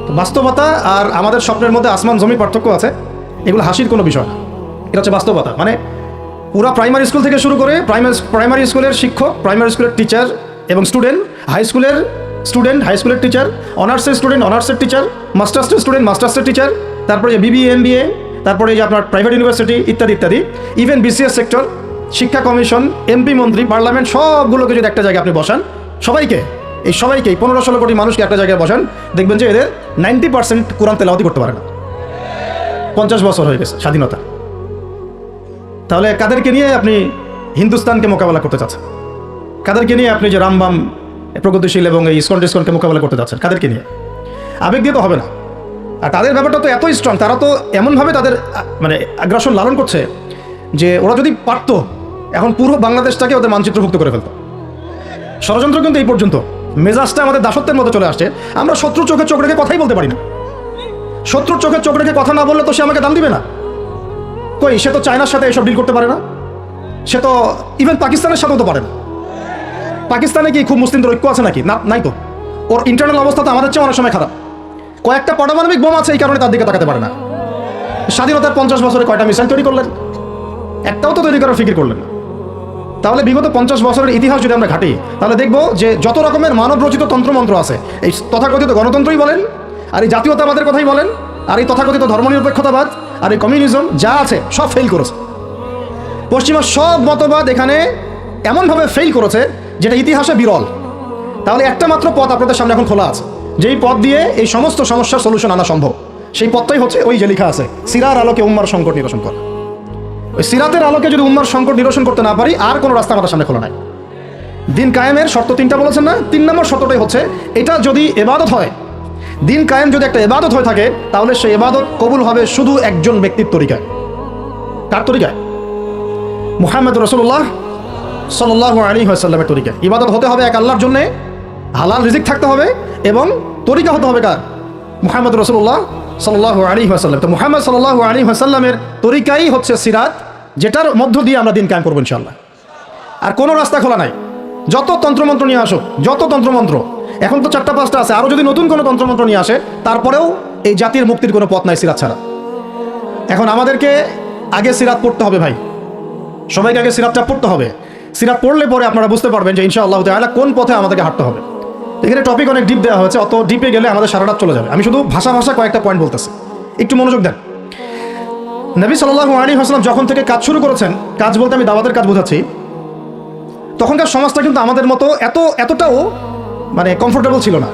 তো বাস্তবতা আর আমাদের স্বপ্নের মধ্যে আসমান জমি পার্থক্য আছে, এগুলো হাসির কোনো বিষয় না, এটা হচ্ছে বাস্তবতা। মানে পুরা প্রাইমারি স্কুল থেকে শুরু করে প্রাইমারি স্কুলের শিক্ষক, প্রাইমারি স্কুলের টিচার এবং স্টুডেন্ট, হাই স্কুলের স্টুডেন্ট, হাই স্কুলের টিচার, অনার্সের স্টুডেন্ট, অনার্সের টিচার, মাস্টার্সের স্টুডেন্ট, মাস্টার্সের টিচার, তারপরে যে বিবিএ, এমবিএ, তারপরে যে আপনার প্রাইভেট ইউনিভার্সিটি ইত্যাদি ইত্যাদি, ইভেন বিসিএস সেক্টর, শিক্ষা কমিশন, এমপি, মন্ত্রী, পার্লামেন্ট, সবগুলোকে যদি একটা জায়গায় আপনি বসান, সবাইকে 15-16 কোটি মানুষকে একটা জায়গায় বসান, দেখবেন যে এদের 90% কোরআন তেলাওয়াতি করতে পারে না। 50 বছর হয়ে গেছে স্বাধীনতা। তাহলে কাদেরকে নিয়ে আপনি হিন্দুস্তানকে মোকাবেলা করতে চাচ্ছেন? কাদেরকে নিয়ে আপনি যে রামবাম, প্রগতিশীল এবং এই ইসকনকে মোকাবেলা করতে চাচ্ছেন? কাদেরকে নিয়ে? আবেগ দিয়ে তো হবে না। আর তাদের ব্যাপারটা তো এতই স্ট্রং, তারা তো এমনভাবে তাদের মানে আগ্রাসন লালন করছে যে ওরা যদি পারতো এখন পুরো বাংলাদেশটাকে ওদের মানচিত্রভুক্ত করে ফেলতো। ষড়যন্ত্র কিন্তু এই পর্যন্ত, মেজাজটা আমাদের দাসত্বের মতো চলে আসছে। আমরা শত্রু চোখে চোখ রেখে কথাই বলতে পারি না। শত্রুর চোখে চোখ রেখে কথা না বললে তো সে আমাকে দাম দিবে না। কই, সে তো চায়নার সাথে এসব ডিল করতে পারে না, সে তো ইভেন পাকিস্তানের সাথেও তো পারে না। পাকিস্তানে কি খুব মুসলিমদের ঐক্য আছে নাকি? না, নাই তো। ওর ইন্টারনাল অবস্থা তো আমাদের চেয়ে অনেক সময় খারাপ। কয়েকটা পারমাণবিক বোম আছে, এই কারণে তার দিকে তাকাতে পারে না। স্বাধীনতার 50 বছরে কয়টা মিসাইল তৈরি করলেন? একটাও তো তৈরি করার ফিকির করলেন না। তাহলে বিগত 50 বছরের ইতিহাস যদি আমরা ঘাঁটি, তাহলে দেখব যে যত রকমের মানব রচিত তন্ত্রমন্ত্র আছে, এই তথাকথিত গণতন্ত্রই বলেন, আর এই জাতীয়তাবাদের কথাই বলেন, আর এই তথাকথিত ধর্মনিরপেক্ষতাবাদ, আর এই কমিউনিজম যা আছে সব ফেল করেছে। পশ্চিমা সব মতবাদ এখানে এমনভাবে ফেল করেছে যেটা ইতিহাসে বিরল। তাহলে একটা মাত্র পথ আপনাদের সামনে এখন খোলা আছে, যেই পথ দিয়ে এই সমস্ত সমস্যার সলিউশন আনা সম্ভব। সেই পথটাই হচ্ছে ওই যে লেখা আছে, সিরার আলোকে উম্মার সংকট নিরসন করা। ওই সিরাতের আলোকে যদি উম্মার সংকট নিরসন করতে না পারি, আর কোনো রাস্তা আমাদের সামনে খোলা নাই। দিন কায়েমের শর্ত 3টা বলেছেন না? 3 নম্বর শর্তটাই হচ্ছে এটা যদি ইবাদত হয়, দিন কায়েম যদি একটা ইবাদত হয়ে থাকে, তাহলে সেই ইবাদত কবুল হবে শুধু একজন ব্যক্তির তরিকায়। কার তরিকায়? মুহাম্মদ রাসূলুল্লাহ সাল্লাল্লাহু আলাইহি ওয়াসাল্লামের তরিকায়। ইবাদত হতে হবে এক আল্লাহর জন্যে, হালাল রিজিক থাকতে হবে, এবং তরিকা হতে হবে কার? মুহাম্মদ রাসূলুল্লাহ সাল্লাল্লাহু আলাইহি ওয়াসাল্লাম। তো মুহাম্মদ সাল্লাল্লাহু আলাইহি ওয়াসাল্লামের তরিকাই হচ্ছে সিরাত, যেটার মধ্য দিয়ে আমরা দিন কায়েম করবো ইনশাআল্লাহ। আর কোনো রাস্তা খোলা নাই। যত তন্ত্রমন্ত্র নিয়ে আসো, যত তন্ত্রমন্ত্র, এখন তো 4টা-5টা আছে, আরও যদি নতুন কোনো তন্ত্রমন্ত্র নিয়ে আসে, তারপরেও এই জাতির মুক্তির কোনো পথ নাই সিরাত ছাড়া। এখন আমাদেরকে আগে সিরাত পড়তে হবে ভাই, সবাইকে আগে সিরাতটা পড়তে হবে। সিরাত পড়লে পরে আপনারা বুঝতে পারবেন যে ইনশাআল্লাহ তাআলা কোন পথে আমাদেরকে হাঁটতে হবে। এখানে টপিক অনেক ডিপ দেওয়া হয়েছে, অত ডিপে গেলে আমাদের সারা রাত চলে যাবে। আমি শুধু ভাষা কয়েকটা পয়েন্ট বলতেছি, একটু মনোযোগ দেন। নবী সাল্লাল্লাহু আলাইহি ওয়াসাল্লাম যখন থেকে কাজ শুরু করেছেন, কাজ বলতে আমি দাওয়াতের কাজ বোঝাচ্ছি, তখনকার সমাজটা কিন্তু আমাদের মতো এতটাও মানে কমফোর্টেবল ছিল না।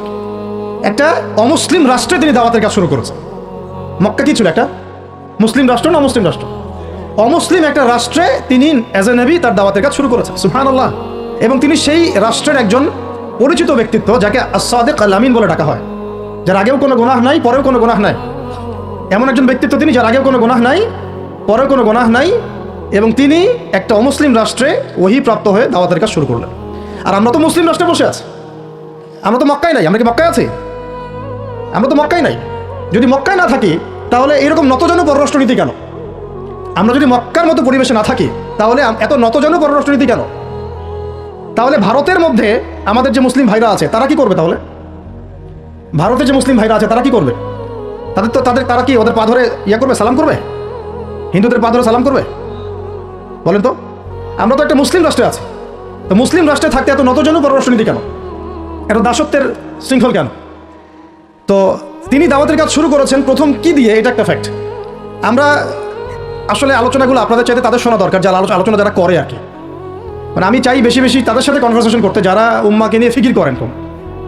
একটা অমুসলিম রাষ্ট্রে তিনি দাওয়াতের কাজ শুরু করেছেন। মক্কা কি ছিল? একটা মুসলিম রাষ্ট্র না অমুসলিম রাষ্ট্র? অমুসলিম একটা রাষ্ট্রে তিনি অ্যাজ এ নবী তার দাওয়াতের কাজ শুরু করেছেন, সুবহানাল্লাহ। এবং তিনি সেই রাষ্ট্রের একজন পরিচিত ব্যক্তিত্ব, যাকে আস-সাদিক আল-আমিন বলে ডাকা হয়, যার আগেও কোনো গুনাহ নাই, পরেও কোনো গুনাহ নাই। এমন একজন ব্যক্তিত্ব তিনি, যার আগেও কোনো গুনাহ নাই, পরেও কোনো গুনাহ নাই, এবং তিনি একটা অমুসলিম রাষ্ট্রে ওহী প্রাপ্ত হয়ে দাওয়াতের কাজ শুরু করলেন। আর আমরা তো মুসলিম রাষ্ট্রে বসে আছি, আমরা তো মক্কায় নাই। আমরা কি মক্কায় আছি? আমরা তো মক্কায় নাই। যদি মক্কায় না থাকি, তাহলে এরকম নতজন পররাষ্ট্রনীতি কেন? আমরা যদি মক্কার মতো পরিবেশে না থাকি, তাহলে এত নতজন পররাষ্ট্রনীতি কেন? তাহলে ভারতের মধ্যে আমাদের যে মুসলিম ভাইরা আছে, তারা কি করবে? তাহলে ভারতের যে মুসলিম ভাইরা আছে, তারা কি করবে? তারা কি ওদের পা ধরে করবে, সালাম করবে? হিন্দুদের পা ধরে সালাম করবে? বলেন তো। আমরা তো একটা মুসলিম রাষ্ট্রে আছি, তো মুসলিম রাষ্ট্রে থাকতে এত নতজন পররাষ্ট্রনীতি কেন? এত দাসত্বের শৃঙ্খল কেন? তো তিনি দাওয়াতের কাজ শুরু করেছেন প্রথম কি দিয়ে, এটা একটা ফ্যাক্ট। আমরা আসলে আলোচনাগুলো আপনাদের চাইতে তাদের শোনা দরকার, যারা আলোচনা যারা করে আর কি। মানে আমি চাই বেশি বেশি তাদের সাথে কনভারসেশন করতে, যারা উম্মাকে নিয়ে ফিকির করেন, কোন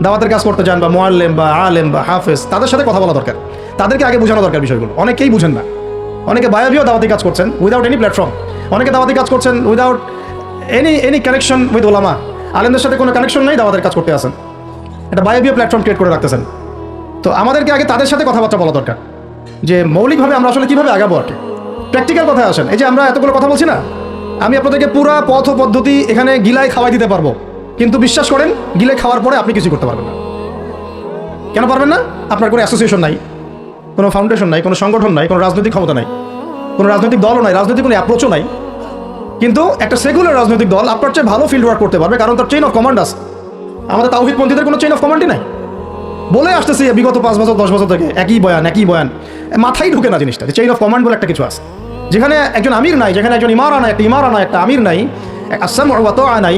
দাওয়াতের কাজ করতে যান, বা মুআল্লিম বা আলেম বা হাফেজ, তাদের সাথে কথা বলা দরকার। তাদেরকে আগে বোঝানো দরকার বিষয়গুলো। অনেকেই বুঝেন না। অনেকে বায়াবিও দাওয়াতি কাজ করছেন উইদাউট এনি প্ল্যাটফর্ম, অনেকে দাওয়াতি কাজ করছেন উইদাউট এনি কানেকশন উইথ ওলামা। আলেমদের সাথে কোনো কানেকশন নেই, দাওয়াতের কাজ করতে আসেন, একটা বায়াবিও প্ল্যাটফর্ম ক্রিয়েট করে রাখতেছেন। তো আমাদেরকে আগে তাদের সাথে কথাবার্তা বলা দরকার, যে মৌলিকভাবে আমরা আসলে কীভাবে আগাবো আর কি। প্র্যাকটিক্যাল কথায় আসেন। এই যে আমরা এতগুলো কথা বলছি না, আমি আপনাদেরকে পুরা পথ পদ্ধতি এখানে গিলায় খাওয়াই দিতে পারবো, কিন্তু বিশ্বাস করেন গিলে খাওয়ার পরে আপনি কিছু করতে পারবেন না। কেন পারবেন না? আপনার কোনো অ্যাসোসিয়েশন নাই, কোনো ফাউন্ডেশন নাই, কোনো সংগঠন নাই, কোনো রাজনৈতিক ক্ষমতা নাই, কোনো রাজনৈতিক দলও নাই, রাজনৈতিক কোনো অ্যাপ্রোচও নাই। কিন্তু একটা সেকুলার রাজনৈতিক দল আপনার চেয়ে ভালো ফিল্ড ওয়ার্ক করতে পারবে, কারণ তার চেইন অফ কমান্ড আছে। আমাদের তাওহীদপন্থীদের কোনো চেইন অফ কমান্ডই নাই। বলে আসতেছি বিগত 5 বছর 10 বছর থেকে একই বয়ান, মাথায় ঢুকে না জিনিসটা, চেইন অফ কমান্ড বলে একটা কিছু আছে, যেখানে একজন আমির নাই, যেখানে একজন ইমারা নাই, একটা আমির নাই, আসাম ওয়া তাআ নাই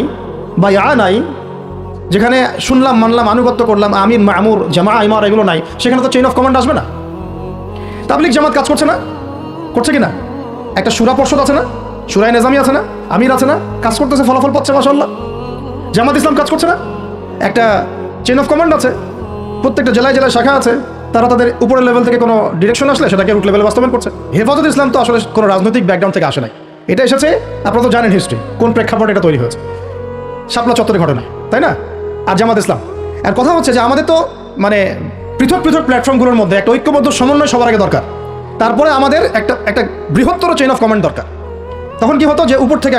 বা ইয়া নাই, যেখানে শুনলাম মানলাম আনুগত্য করলাম, আমির মামুর জামা ইমারা এগুলো নাই, সেখানে তো চেইন অফ কমান্ড আসবে না। তাবলিগ জামাত কাজ করছে না, করছে কিনা? একটা শুরা পর্ষদ আছে না, শুরায়ে নিজামি আছে না, আমির আছে না, কাজ করতেছে, ফলাফল পাচ্ছে মাশাআল্লাহ। জামাত ইসলাম কাজ করছে না, একটা চেইন অফ কমান্ড আছে, প্রত্যেকটা জেলায় জেলায় শাখা আছে, তারা তাদের উপরের লেভেল থেকে কোনো ডিরেকশন আসলে সেটাকে রুট লেভেলে বাস্তবায়ন করছে। হেফাজত ইসলাম তো আসলে কোনো রাজনৈতিক ব্যাকগ্রাউন্ড থেকে আসে নাই, এটা এসেছে, আপনারা তো জানেন হিস্ট্রি, কোন প্রেক্ষাপটে এটা তৈরি হয়েছে, শাপলা চত্বরের ঘটনা, তাই না? আর জামাত ইসলাম, আর কথা হচ্ছে যে আমাদের তো মানে পৃথক পৃথক প্ল্যাটফর্মগুলোর মধ্যে একটা ঐক্যবদ্ধ সমন্বয় সবার আগে দরকার, তারপরে আমাদের একটা বৃহত্তর চেইন অফ কমান্ড দরকার। তখন কি হতো যে উপর থেকে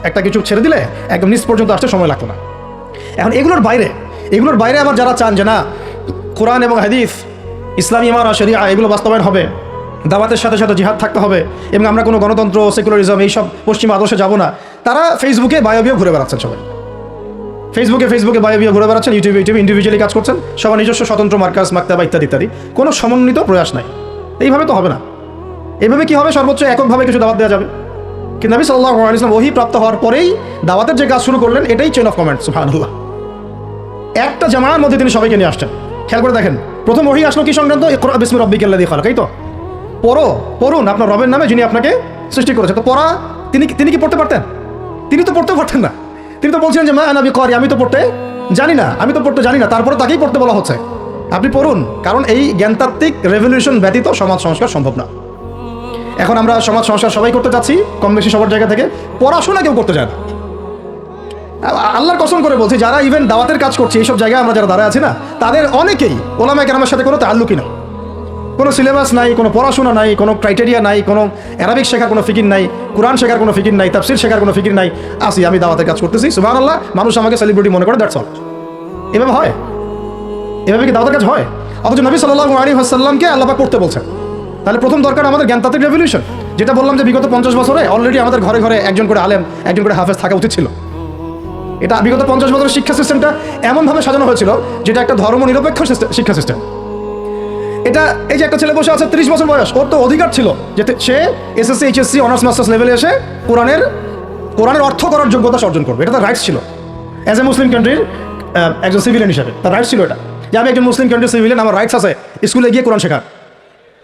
একটা কিছু ছেড়ে দিলে একদম নিচ পর্যন্ত আসতে সময় লাগতো না। এখন এগুলোর বাইরে আবার যারা চান যে না কোরআন এবং হাদিস, ইসলামী ইমারা শরিয়া এগুলো বাস্তবায়ন হবে, দাওয়াতের সাথে সাথে জিহাদ থাকতে হবে, এবং আমরা কোনো গণতন্ত্র সেকুলারিজম এইসব পশ্চিমা আদর্শে যাব না, তারা ফেসবুকে বায়োবিও ঘুরে বেড়াচ্ছেন। সবাই ফেসবুকে বায়োবিও ঘুরে বেড়াচ্ছেন, ইউটিউবে ইন্ডিভিজুয়ালি কাজ করছেন, সবার নিজস্ব স্বতন্ত্র মার্কাজ মাক্তাবা ইত্যাদি, কোনো সমন্বিত প্রয়াস নাই। এইভাবে তো হবে না। এইভাবে কি হবে? সর্বোচ্চ এককভাবে কিছু দাওয়াত দেওয়া যাবে। কিন্তু নবী সাল্লাল্লাহু আলাইহি ওয়াসাল্লাম ওহী প্রাপ্ত হওয়ার পরেই দাওয়াতের যে কাজ শুরু করলেন, এটাই চেইন অফ কমান্ড। সুবহানাল্লাহ। একটা জামাআর মধ্যে তিনি সবাইকে নিয়ে আসছেন। খেয়াল করে দেখেন, প্রথম ওহী আসলো কি সংক্রান্ত? ইকরা বিসমি রাব্বিকাল্লাযী খালাক, এই তো পড়ুন আপনার রবের নামে যিনি আপনাকে সৃষ্টি করেছে। তো পড়া তিনি কি পড়তে পারতেন? তিনি তো পড়তে পারতেন না। তিনি তো বলছেন যে মা আনা বিকারি, আমি তো পড়তে জানি না, তারপরে তাকেই পড়তে বলা হচ্ছে, আপনি পড়ুন, কারণ এই জ্ঞানতাত্ত্বিক রেভলিউশন ব্যতীত সমাজ সংস্কার সম্ভব না। এখন আমরা সমাজ সংস্কার সবাই করতে যাচ্ছি, কম বেশি সবার জায়গা থেকে, পড়াশোনা কেউ করতে যায় না। আল্লাহর কসম করে বলছি, যারা ইভেন দাওয়াতের কাজ করছে এইসব জায়গায় আমরা যারা দাঁড়ায় আছি না, তাদের অনেকেই ওলামায়ে কেরামের সাথে কোনো তাআল্লুকই নাই, কোনো সিলেবাস নাই, কোনো পড়াশোনা নাই, কোনো ক্রাইটেরিয়া নাই, কোনো অ্যারাবিক শেখার কোনো ফিকির নাই, কোরআন শেখার কোনো ফিকির নাই, তাফসির শেখার কোনো ফিকির নাই। আমি দাওয়াতের কাজ করতেছি, সুবহানাল্লাহ, মানুষ আমাকে সেলিব্রিটি মনে করে, দ্যাটস অল। এভাবে হয়? এভাবে কি দাওয়াতের কাজ হয়? অথচ নবী সাল্লাল্লাহু আলাইহি ওয়াসাল্লামকে আল্লাহ পাক করতে বলছেন। তাহলে প্রথম দরকার আমাদের জ্ঞানতাত্ত্বিক রেভলিউশন, যেটা বললাম যে বিগত 50 বছরে অলরেডি আমাদের ঘরে ঘরে একজন করে আলেম, একজন করে হাফেজ থাকা উচিত ছিল। এটা বিগত 50 বছরের শিক্ষা সিস্টেমটা এমনভাবে সাজানো হয়েছিল যেটা একটা ধর্মনিরপেক্ষ শিক্ষা সিস্টেম। এটা এই যে একটা ছেলে বসে আছে 30 বছর বয়স, ওর তো অধিকার ছিল যে সে এসএসসি এইচএসসি অনার্স মাস্টার্স লেভেলে এসে কোরআনের অর্থ করার যোগ্যতা অর্জন করবে। এটা তার রাইটস ছিল অ্যাজ এ মুসলিম কান্ট্রির একজন সিভিলিয়ান হিসাবে। তার রাইটস ছিল এটা, যে আমি একজন মুসলিম কান্ট্রির সিভিলিয়ান, আমার রাইটস আছে স্কুলে গিয়ে কোরআন শেখার,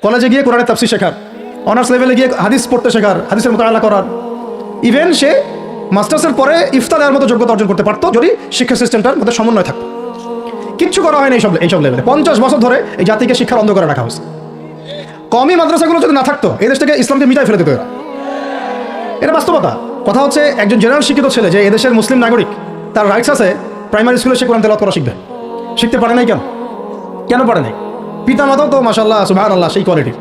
কলেজে গিয়ে কোরআনের তাফসীর শেখার, অনার্স লেভেলে গিয়ে হাদিস পড়তে শেখার, হাদিসের মোতালা করার। ইভেন সে মাস্টার্সের পরে ইফতার দেওয়ার মতো যোগ্যতা অর্জন করতে পারতো যদি শিক্ষা সিস্টেমটার মধ্যে সমন্বয় থাকতো। কিচ্ছু করা হয় না এইসব লেভেলে। 50 বছর ধরে এই জাতিকে শিক্ষার অন্ধকারে রাখা হয়েছে। কমই মাদ্রাসাগুলো যদি না থাকতো, এই দেশ থেকে ইসলামকে মিটাই ফেলে দিত এরা। এটা বাস্তবতা। কথা হচ্ছে একজন জেনারেল শিক্ষিত ছেলে যে এদেশের মুসলিম নাগরিক, তার রাইটস আছে প্রাইমারি স্কুলে সে কোরআন তেলাওয়াত করা শিখবে। শিখতে পারে নাই কেন পারে নাই? পিতা মাতাও তো মাশাআল্লাহ সুবহানাল্লাহ সেই কোয়ালিটির।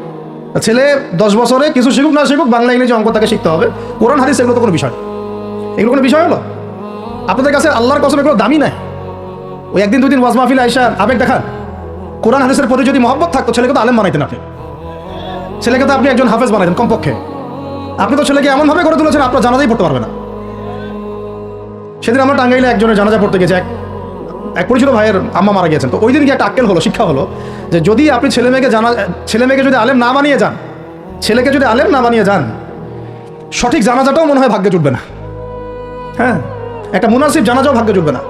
ছেলে 10 বছরে কিছু শিখুক না শিখুক, বাংলা ইংরেজি অঙ্ক তাকে শিখতে হবে। কোরআন হাদিস এগুলো তো কোনো বিষয়, এগুলো কোনো বিষয় হলো? আপনাদের কাছে আল্লাহর কসম এগুলো দামি নাই। ওই একদিন দুদিন ওয়াজ মাহফিল আইসা আবেগ দেখান। কোরআন হাদিসের প্রতি যদি মহব্বত থাকতো, ছেলেকে তো আলেম বানাইতেন আপনি, ছেলেকে তো আপনি একজন হাফেজ বানাইতেন কমপক্ষে। আপনি তো ছেলেকে এমনভাবে করে তুলেছেন আপনার জানাজাই পড়তে পারবে না। সেদিন আমরা টাঙ্গাইলে একজনের জানাজা পড়তে গেছি, এক পরিচিত ভাইয়ের আম্মা মারা গিয়েছেন। তো ওই দিন কি একটা আক্কেল হলো, শিক্ষা হলো যে যদি আপনি ছেলেমেয়েকে যদি আলেম না বানিয়ে যান, ছেলেকে যদি আলেম না বানিয়ে যান, সঠিক জানাজাটাও মনে হয় ভাগ্যে জুটবে না। হ্যাঁ, একটা মুনাসিব জানাজাও ভাগ্যে জুটবে না।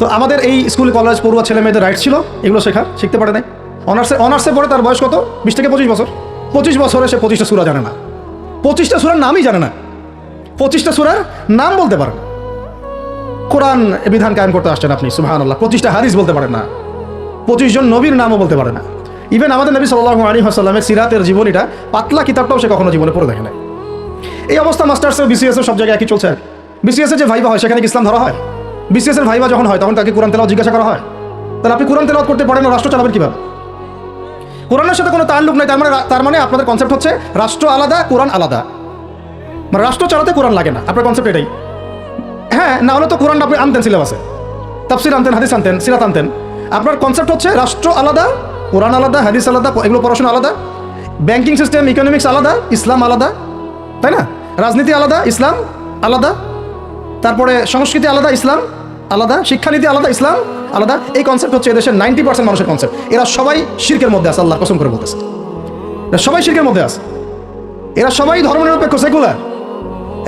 তো আমাদের এই স্কুল কলেজ পড়ুয়া ছেলে মেয়েদের রাইট ছিল এগুলো শেখার, শিখতে পারে নাই। অনার্সে পড়ে তার বয়স কত? 20 থেকে 25 বছর। 25 বছরে সে 25টা সূরা জানে না, 25টা সূরার নামই জানে না, 25টা সূরার নাম বলতে পারেন। কোরআন বিধান কায়েম করতে আসছেন আপনি, সুবহানাল্লাহ। 25টা হাদিস বলতে পারেন না, 25 জন নবীর নামও বলতে পারে না। ইভেন আমাদের নবী সাল্লাল্লাহু আলাইহি ওয়াসাল্লামের সিরাতের জীবনীটা, পাতলা কিতাবটাও সে কখনো জীবনে পড়ে দেখে নাই। এই অবস্থা মাস্টার্সে বিসিএস সব জায়গায় একই চলছে। বিসিএসে যে ভাইবা হয় সেখানে কি ইসলাম ধরা হয়? বিসিএস এর ভাইবা যখন হয় তখন তাকে কোরআন তেলাওয়াত জিজ্ঞাসা করা হয়? তাহলে আপনি কোরআন তেলাওয়াত করতে পারেন না, রাষ্ট্র চালাবেন কিভাবে? কোরআনের সাথে কোনো তাল্লুক নাই, তার মানে আপনাদের কনসেপ্ট হচ্ছে রাষ্ট্র আলাদা, কোরআন আলাদা। মানে রাষ্ট্র চালাতে কোরআন লাগে না, আপনার কনসেপ্ট এটাই। হ্যাঁ, না হলে তো কোরআন আপনি আনতেন, সিলেবাসে তাফসীর আনতেন, হাদিস আনতেন, সিরাত আনতেন। আপনার কনসেপ্ট হচ্ছে রাষ্ট্র আলাদা, কোরআন আলাদা, হাদিস আলাদা, এগুলো পড়াশোনা আলাদা, ব্যাংকিং সিস্টেম, ইকোনমিক্স আলাদা, ইসলাম আলাদা, তাই না? রাজনীতি আলাদা, ইসলাম আলাদা, তারপরে সংস্কৃতি আলাদা, ইসলাম আলাদা, শিক্ষানীতি আলাদা, ইসলাম আলাদা। এই কনসেপ্ট হচ্ছে এদেশের 90% মানুষের কনসেপ্ট। এরা সবাই শিরকের মধ্যে আছে, আল্লাহর কসম করে বলতেছে, এরা সবাই শিরকের মধ্যে আছে। এরা সবাই ধর্মনিরপেক্ষ, সেকুলার।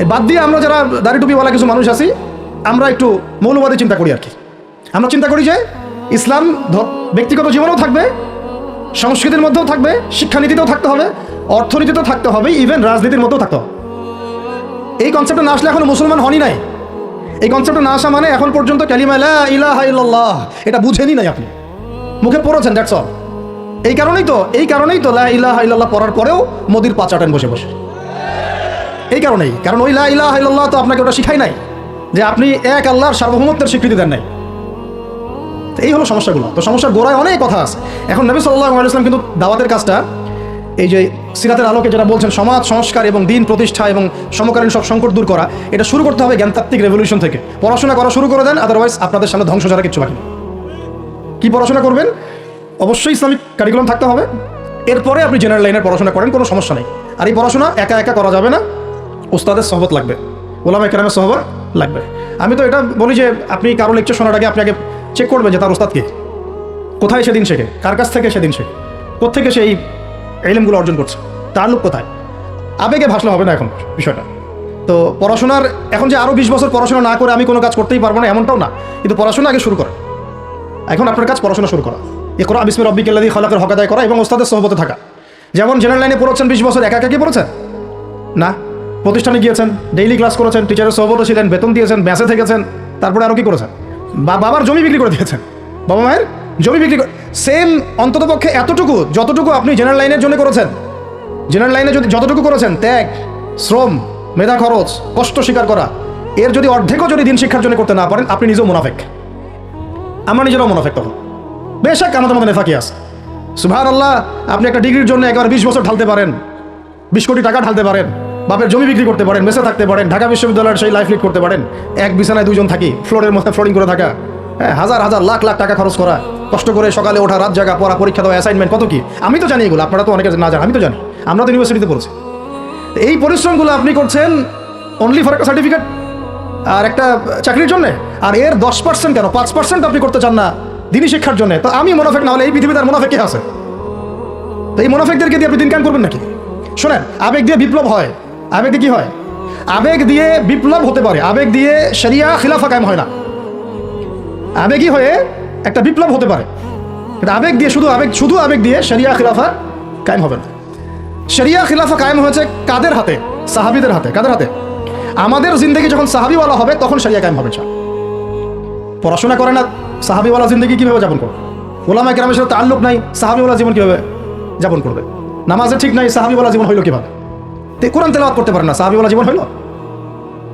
এই বাদ দিয়ে আমরা যারা দাড়ি টুপিওয়ালা কিছু মানুষ আছি, আমরা একটু মৌলবাদী চিন্তা করি আর কি। আমরা চিন্তা করি যে ইসলাম ব্যক্তিগত জীবনেও থাকবে, সংস্কৃতির মধ্যেও থাকবে, শিক্ষানীতিতেও থাকতে হবে, অর্থনীতিতেও থাকতে হবে, ইভেন রাজনীতির মধ্যেও থাকতে হবে। এই কনসেপ্টে না আসলে এখনো মুসলমান হনই নাই। এই কনসেপ্টে না আসা মানে এখন পর্যন্ত কালিমা লা ইলাহা ইল্লাল্লাহ এটা বুঝেনি নাই, আপনি মুখে পড়েছেন, দ্যাটস অল। এই কারণেই তো লা ইলাহা ইল্লাল্লাহ পড়ার পরেও মোদির পা চাটেন বসে বসে। এই কারণেই, কারণ ওই লা ইলাহা ইল্লাল্লাহ তো আপনাকে ওটা শিখাই নাই যে আপনি এক আল্লাহর সার্বভৌমত্বের স্বীকৃতি দেন নাই। এই হলো সমস্যাগুলো। তো সমস্যার গোড়ায় অনেক কথা আছে। এখন নবী সাল্লাল্লাহু আলাইহি ওয়াসাল্লাম কিন্তু দাওয়াতের কাজটা, এই যে সিরাতের আলোকে যেটা বলছেন সমাজ সংস্কার এবং দিন প্রতিষ্ঠা এবং সমকালীন সব সংকট দূর করা, এটা শুরু করতে হবে জ্ঞানতাত্ত্বিক রেভলিউশন থেকে। পড়াশোনা করা শুরু করে দেন, আদারওয়াইজ আপনাদের সামনে ধ্বংস ছাড়া কিছু বাকি নেই। কী পড়াশোনা করবেন? অবশ্যই ইসলামিক কারিকুলাম থাকতে হবে। এরপরে আপনি জেনারেল লাইনের পড়াশোনা করেন, কোনো সমস্যা নেই। আর এই পড়াশোনা একা একা করা যাবে না, ওস্তাদের সহবত লাগবে, ওলামায়ে কেরামের সহবত লাগবে। আমি তো এটা বলি যে আপনি কারো লেকচার শোনার আগে আপনি আগে চেক করবেন যে তার ওস্তাদ কে, কোথায় সেদিন শেখে, কার কাছ থেকে সেদিন শেখে, কোত্থেকে সেই ইলমগুলো অর্জন করছে, তার লোক কোথায়। আবেগে ভাসলে হবে না এখন বিষয়টা। তো পড়াশোনার এখন যে আরও 20 বছর পড়াশোনা না করে আমি কোনো কাজ করতেই পারবো না এমনটাও না, কিন্তু পড়াশোনা আগে শুরু করা। এখন আপনার কাজ পড়াশোনা শুরু করা, ইকরা বিসমি রাব্বিকাল্লাযী খালাকের হক আদায় করা এবং ওস্তাদের সহবতে থাকা। যেমন জেনারেল লাইনে পড়েছেন 20 বছর, একা একা কি পড়েছেন না, প্রতিষ্ঠানে গিয়েছেন, ডেইলি ক্লাস করেছেন, টিচারের সহবতে ছিলেন, বেতন দিয়েছেন, ব্যাসে থেকেছেন, তারপরে আরও কি করেছেন, বাবার জমি বিক্রি করে দিয়েছেন, বাবা মায়ের জমি বিক্রি করে। সেম অন্ততপক্ষে এতটুকু যতটুকু আপনি জেনারেল লাইনের জন্য করেছেন, জেনারেল লাইনে যদি যতটুকু করেছেন, ত্যাগ, শ্রম, মেধা খরচ, কষ্ট স্বীকার করা, এর যদি অর্ধেকও যদি দিন শিক্ষার জন্য করতে না পারেন, আপনি নিজেও মুনাফিক। আমরা নিজেরাও মুনাফিক তখন। বেশক আমাদের মধ্যে নেফাকি আছে। সুবহানাল্লাহ, আপনি একটা ডিগ্রির জন্য একবার 20 বছর ঢালতে পারেন, 20 কোটি টাকা ঢালতে পারেন, বাপের জমি বিক্রি করতে পারেন, মেসে থাকতে পারেন, ঢাকা বিশ্ববিদ্যালয়ের সেই লাইফ লিড করতে পারেন, এক বিছানায় 2 জন থাকি, ফ্লোরের মধ্যে ফ্লোরিং করে থাকা, হ্যাঁ, হাজার হাজার লাখ লাখ টাকা খরচ করা, কষ্ট করে সকালে ওঠা, রাত জাগা, পড়া, পরীক্ষা দেওয়া, অ্যাসাইনমেন্ট, কত কি। আমি তো জানি এগুলো, আপনারা তো অনেকে না জানেন, আমি তো জানি, আমরা তো ইউনিভার্সিটিতে পড়েছি। এই পরিশ্রমগুলো আপনি করছেন অনলি ফর একটা সার্টিফিকেট আর একটা চাকরির জন্যে, আর এর 10% কেন 5% আপনি করতে চান না দিনী শিক্ষার জন্য। তো আমি মুনাফিক না হলে এই পৃথিবীতে আর মুনাফিক কে আছে? তো এই মুনাফিকদেরকে দিয়ে আপনি দিন কায়েম করবেন নাকি? শোনেন, আবেগ দিয়ে বিপ্লব হয়। আবেগ দিয়ে কি হয়? আবেগ দিয়ে বিপ্লব হতে পারে, আবেগ দিয়ে শরিয়া খিলাফা কায়েম হয় না। আবেগই হয়ে একটা বিপ্লব হতে পারে, কিন্তু আবেগ দিয়ে শুধু আবেগ দিয়ে শরিয়া খিলাফা কায়েম হবে না। শরিয়া খিলাফা কায়েম হয়েছে কাদের হাতে? সাহাবীদের হাতে। কাদের হাতে? আমাদের জিন্দগি যখন সাহাবীওয়ালা হবে তখন শরিয়া কায়েম হবে। পড়াশোনা করে না, সাহাবীওয়ালা জিন্দগি কীভাবে যাপন করবে? ওলামায়ে কেরামের সাথে তাল্লুক নাই, সাহাবীওয়ালা জীবন কীভাবে যাপন করবে? নামাজে ঠিক নাই, সাহাবীওয়ালা জীবন হইল কীভাবে? কোরআন তেলাওয়াত করতে পারে না, সাহাবীওয়ালা জীবন হইল?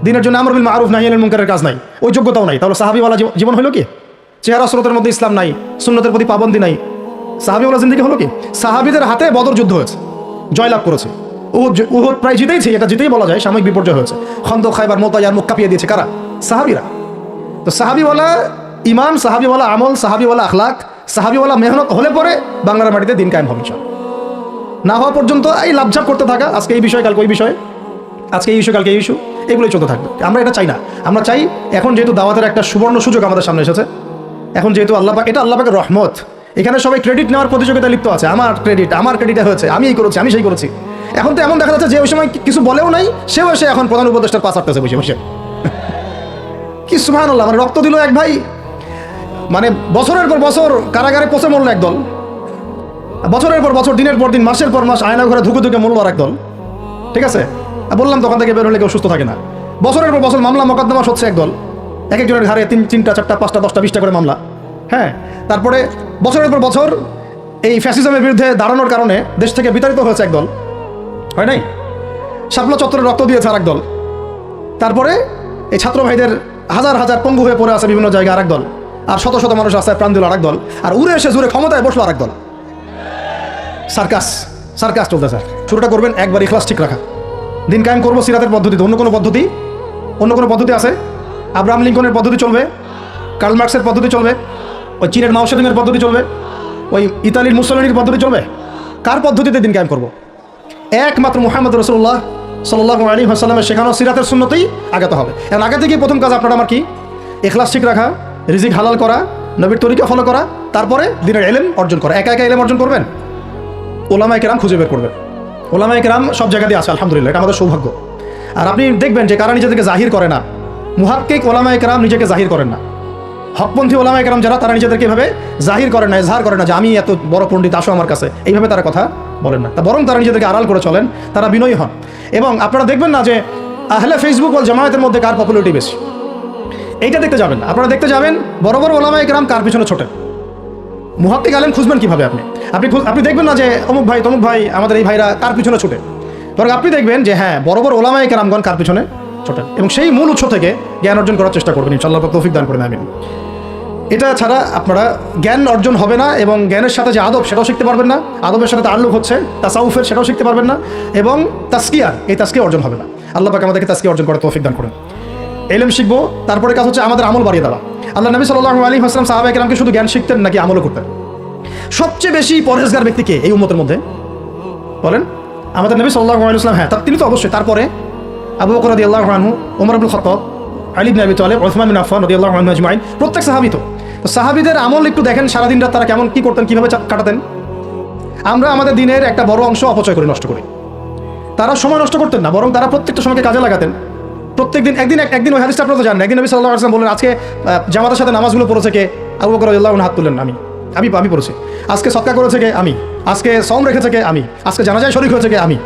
দিনের জন্য আমর বিল মারুফ নাহি আনিল মুনকারের কাজ নাই, ওই যোগ্যতাও নাই, তাহলে সাহাবীওয়ালা জীবন হইল কি? চেহারা স্রোতের মধ্যে ইসলাম নাই, সুন্নতের প্রতি পাবন্দি নাই, সাহাবীওয়ালা জিন্দগি হলো কি? সাহাবীদের হাতে বদর যুদ্ধ হয়েছে, জয়লাভ করেছে। উহুদ প্রায় জিতেইছে, এটা জিতেই বলা যায়, সাময়িক বিপর্যয় হয়েছে। খন্দক, খায়বার, মুতায়ার মুখ কাঁপিয়ে দিয়েছে কারা? সাহাবীরা। তো সাহাবীওয়ালা ইমান, সাহাবীওয়ালা আমল, সাহাবীওয়ালা আখলাক, সাহাবীওয়ালা মেহনত হলে পরে বাংলার মাটিতে দিন কায়েম হবে। না হওয়া পর্যন্ত এই লাভঝাপ করতে থাকা, আজকে এই বিষয়, কালকে ওই বিষয়, আজকে এই ইস্যু, কালকে এই ইস্যু, এগুলোই চলতে থাকবে। আমরা এটা চাই না। আমরা চাই এখন যেহেতু দাওয়াতের একটা সুবর্ণ সুযোগ আমাদের সামনে এসেছে, এখন যেহেতু আল্লাহ পাক, এটা আল্লাহ পাকের রহমত, এখানে সবাই ক্রেডিট নেওয়ার প্রতিযোগিতা লিপ্ত আছে। আমার ক্রেডিটে হয়েছে, আমি এই করেছি, আমি সেই করেছি। এখন তো এমন দেখা যাচ্ছে যে ওই সময় কিছু বলেও নাই, সেও এসে এখন প্রধান উপদেষ্টার পাশ আটতেছে বসে বসে। কি সুবহানাল্লাহ, মানে রক্ত দিল এক ভাই, মানে বছরের পর বছর কারাগারে পচে মরল একদল, বছরের পর বছর, দিনের পর দিন, মাসের পর মাস আয়না ঘরে ধুকে ধুকে মরল আর একদল। ঠিক আছে, বললাম তখন থেকে বের হলে কেউ সুস্থ থাকে না। বছরের পর বছর মামলা মোকদ্দমা হচ্ছে একদল, এক একজনের ঘাড়ে 3টা 4টা 5টা 10টা 20টা করে মামলা। হ্যাঁ, তারপরে বছরের পর বছর এই ফ্যাসিজমের বিরুদ্ধে দাঁড়ানোর কারণে দেশ থেকে বিতাড়িত হয়েছে একদল, হয় নাই? শাপলা চত্বরে রক্ত দিয়েছে আর একদল। তারপরে এই ছাত্র ভাইদের হাজার হাজার পঙ্গু হয়ে পড়ে আছে বিভিন্ন জায়গায় আর একদল, আর শত শত মানুষ রাস্তায় প্রাণ দিল আর একদল, আর উড়ে এসে জুড়ে ক্ষমতায় বসলো আর একদল। সার্কাস চলতেছে। শুরুটা করবেন একবার ইখলাস ঠিক রাখা, দিন কায়েম করবো সিরাতের পদ্ধতিতে। অন্য কোনো পদ্ধতি আছে? আব্রাহাম লিঙ্কনের পদ্ধতি চলবে, কার্ল মার্কসের পদ্ধতি চলবে, ওই চীনের মাও সেতুংয়ের পদ্ধতি চলবে, ওই ইতালির মুসলিনের পদ্ধতি চলবে? কার পদ্ধতিতে দিন কায়েম করবো? একমাত্র মুহাম্মদ রাসূলুল্লাহ সাল্লাল্লাহু আলাইহি ওয়াসাল্লামের শেখানো সিরাতের সুন্নতেই আগাতে হবে। এখন আগে থেকে প্রথম কাজ আপনার আমার কি? ইখলাস ঠিক রাখা, রিজিক হালাল করা, নবীর তরিকা ফলো করা, তারপরে দ্বীনের ইলম অর্জন করা। একা একা ইলম অর্জন করবেন? ওলামায়ে কেরাম খুঁজে বের করবেন। ওলামায়ে কেরাম সব জায়গাতেই আছে, আলহামদুলিল্লাহ, এটা আমাদের সৌভাগ্য। আর আপনি দেখবেন যে কারা নিজেদেরকে জাহির করে না, মুহাক্কিক ওলামায়ে কেরাম নিজেকে জাহির করেন না। হকপন্থী ওলামায়ে কেরাম যারা, তারা নিজেদেরকে এভাবে জাহির করেন না, ইজহার করেন না যে আমি এত বড় পণ্ডিত, আসো আমার কাছে, এইভাবে তারা কথা বলেন না। তা বরং তারা নিজেদেরকে আড়াল করে চলেন, তারা বিনয়ী হন। এবং আপনারা দেখবেন না যে আহলে ফেসবুক ওয়াল জামায়াতের মধ্যে কার পপুলারিটি বেশি, এইটা দেখতে যাবেন না। আপনারা দেখতে যাবেন বড় বড় ওলামায়ে কেরাম কার পিছনে ছোটেন। মুহাক্কিক আলেম খুঁজবেন কিভাবে? আপনি দেখবেন না যে অমুক ভাই তমুক ভাই, আমাদের এই ভাইরা কার পিছনে ছোটে। বরং আপনি দেখবেন যে হ্যাঁ, বড় বড় ওলামায়ে কেরামগণ কার পিছনে ছোটেন, এবং সেই মূল উৎস থেকে জ্ঞান অর্জন করার চেষ্টা করবেন। ইনশাআল্লাহ তৌফিক দান করবেন, আমিন। এটা ছাড়া আপনারা জ্ঞান অর্জন হবে না, এবং জ্ঞানের সাথে যে আদব, সেটাও শিখতে পারবেন না। আদবের সাথে তাআল্লুক হচ্ছে তাসাউফের, সেটাও শিখতে পারবেন না। এবং তাসকিয়া, এই তাসকিয়া অর্জন হবে না। আল্লাহ পাক আমাদেরকে তাসকিয়া অর্জন করার তৌফিক দান করেন। ইলম শিখবো, তারপরে কাজ হচ্ছে আমাদের আমল বাড়িয়ে দেওয়া। আল্লাহ নবী সাল্লাল্লাহু আলাইহি ওয়াসাল্লাম সাহাবায়ে কেরামকে শুধু জ্ঞান শিখতেন নাকি আমলও করতেন? সবচেয়ে বেশি পরহেজগার ব্যক্তি কে এই উম্মতের মধ্যে বলেন? আমাদের নবী সাল্লাল্লাহু আলাইহি ওয়াসাল্লাম। হ্যাঁ, তিনি তো অবশ্যই। তারপরে আবু বকর রাদিয়াল্লাহু আনহু, ওমর ইবনে খাত্তাব, আলী ইবনে আবি তালিব, উসমান বিন আফফান রাদিয়াল্লাহু আনহু আজমাইন, প্রত্যেক সাহাবী। তো সাহাবীদের আমল একটু দেখেন, সারাদিন রাত তারা কেমন কি করতেন, কিভাবে কাটাতেন। আমরা আমাদের দিনের একটা বড় অংশ অপচয় করে নষ্ট করি। তারা সময় নষ্ট করতেন না, বরং তারা প্রত্যেকটা সময়কে কাজে লাগাতেন। প্রত্যেকদিন একদিন ওই হাদিসটা আপনারা তো জানেন, একদিন নবী সাল্লাল্লাহু আলাইহি ওয়াসাল্লাম বললেন, আজকে জামাতের সাথে নামাজগুলো পড়েছে কে? আবু বকর রাদিয়াল্লাহু আনহু হাত তুললেন, আমি পড়েছি। আজকে সদকা করেছে কে? আমি। আজকে সওম রেখেছে কে? আমি। আজকে জানাজায় শরীক হয়েছে কে? আমি।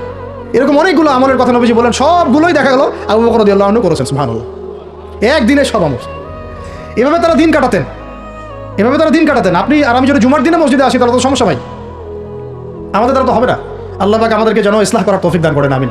এরকম অনেকগুলো আমলের কথা নবীজি বলেন, সবগুলোই দেখা গেল আবু বকর রাদিয়াল্লাহু আনহু করেছেন। সুবহানাল্লাহ, একদিনে সব আমল। এভাবে তারা দিন কাটাতেন। আপনি আর আমি যদি জুমার দিনে মসজিদে আসি, তাহলে তো সমস্যা ভাই, আমাদের দ্বারা তো হবে না। আল্লাহ পাক আমাদেরকে যেন ইসলাহ করার তৌফিক দান করেন, আমিন।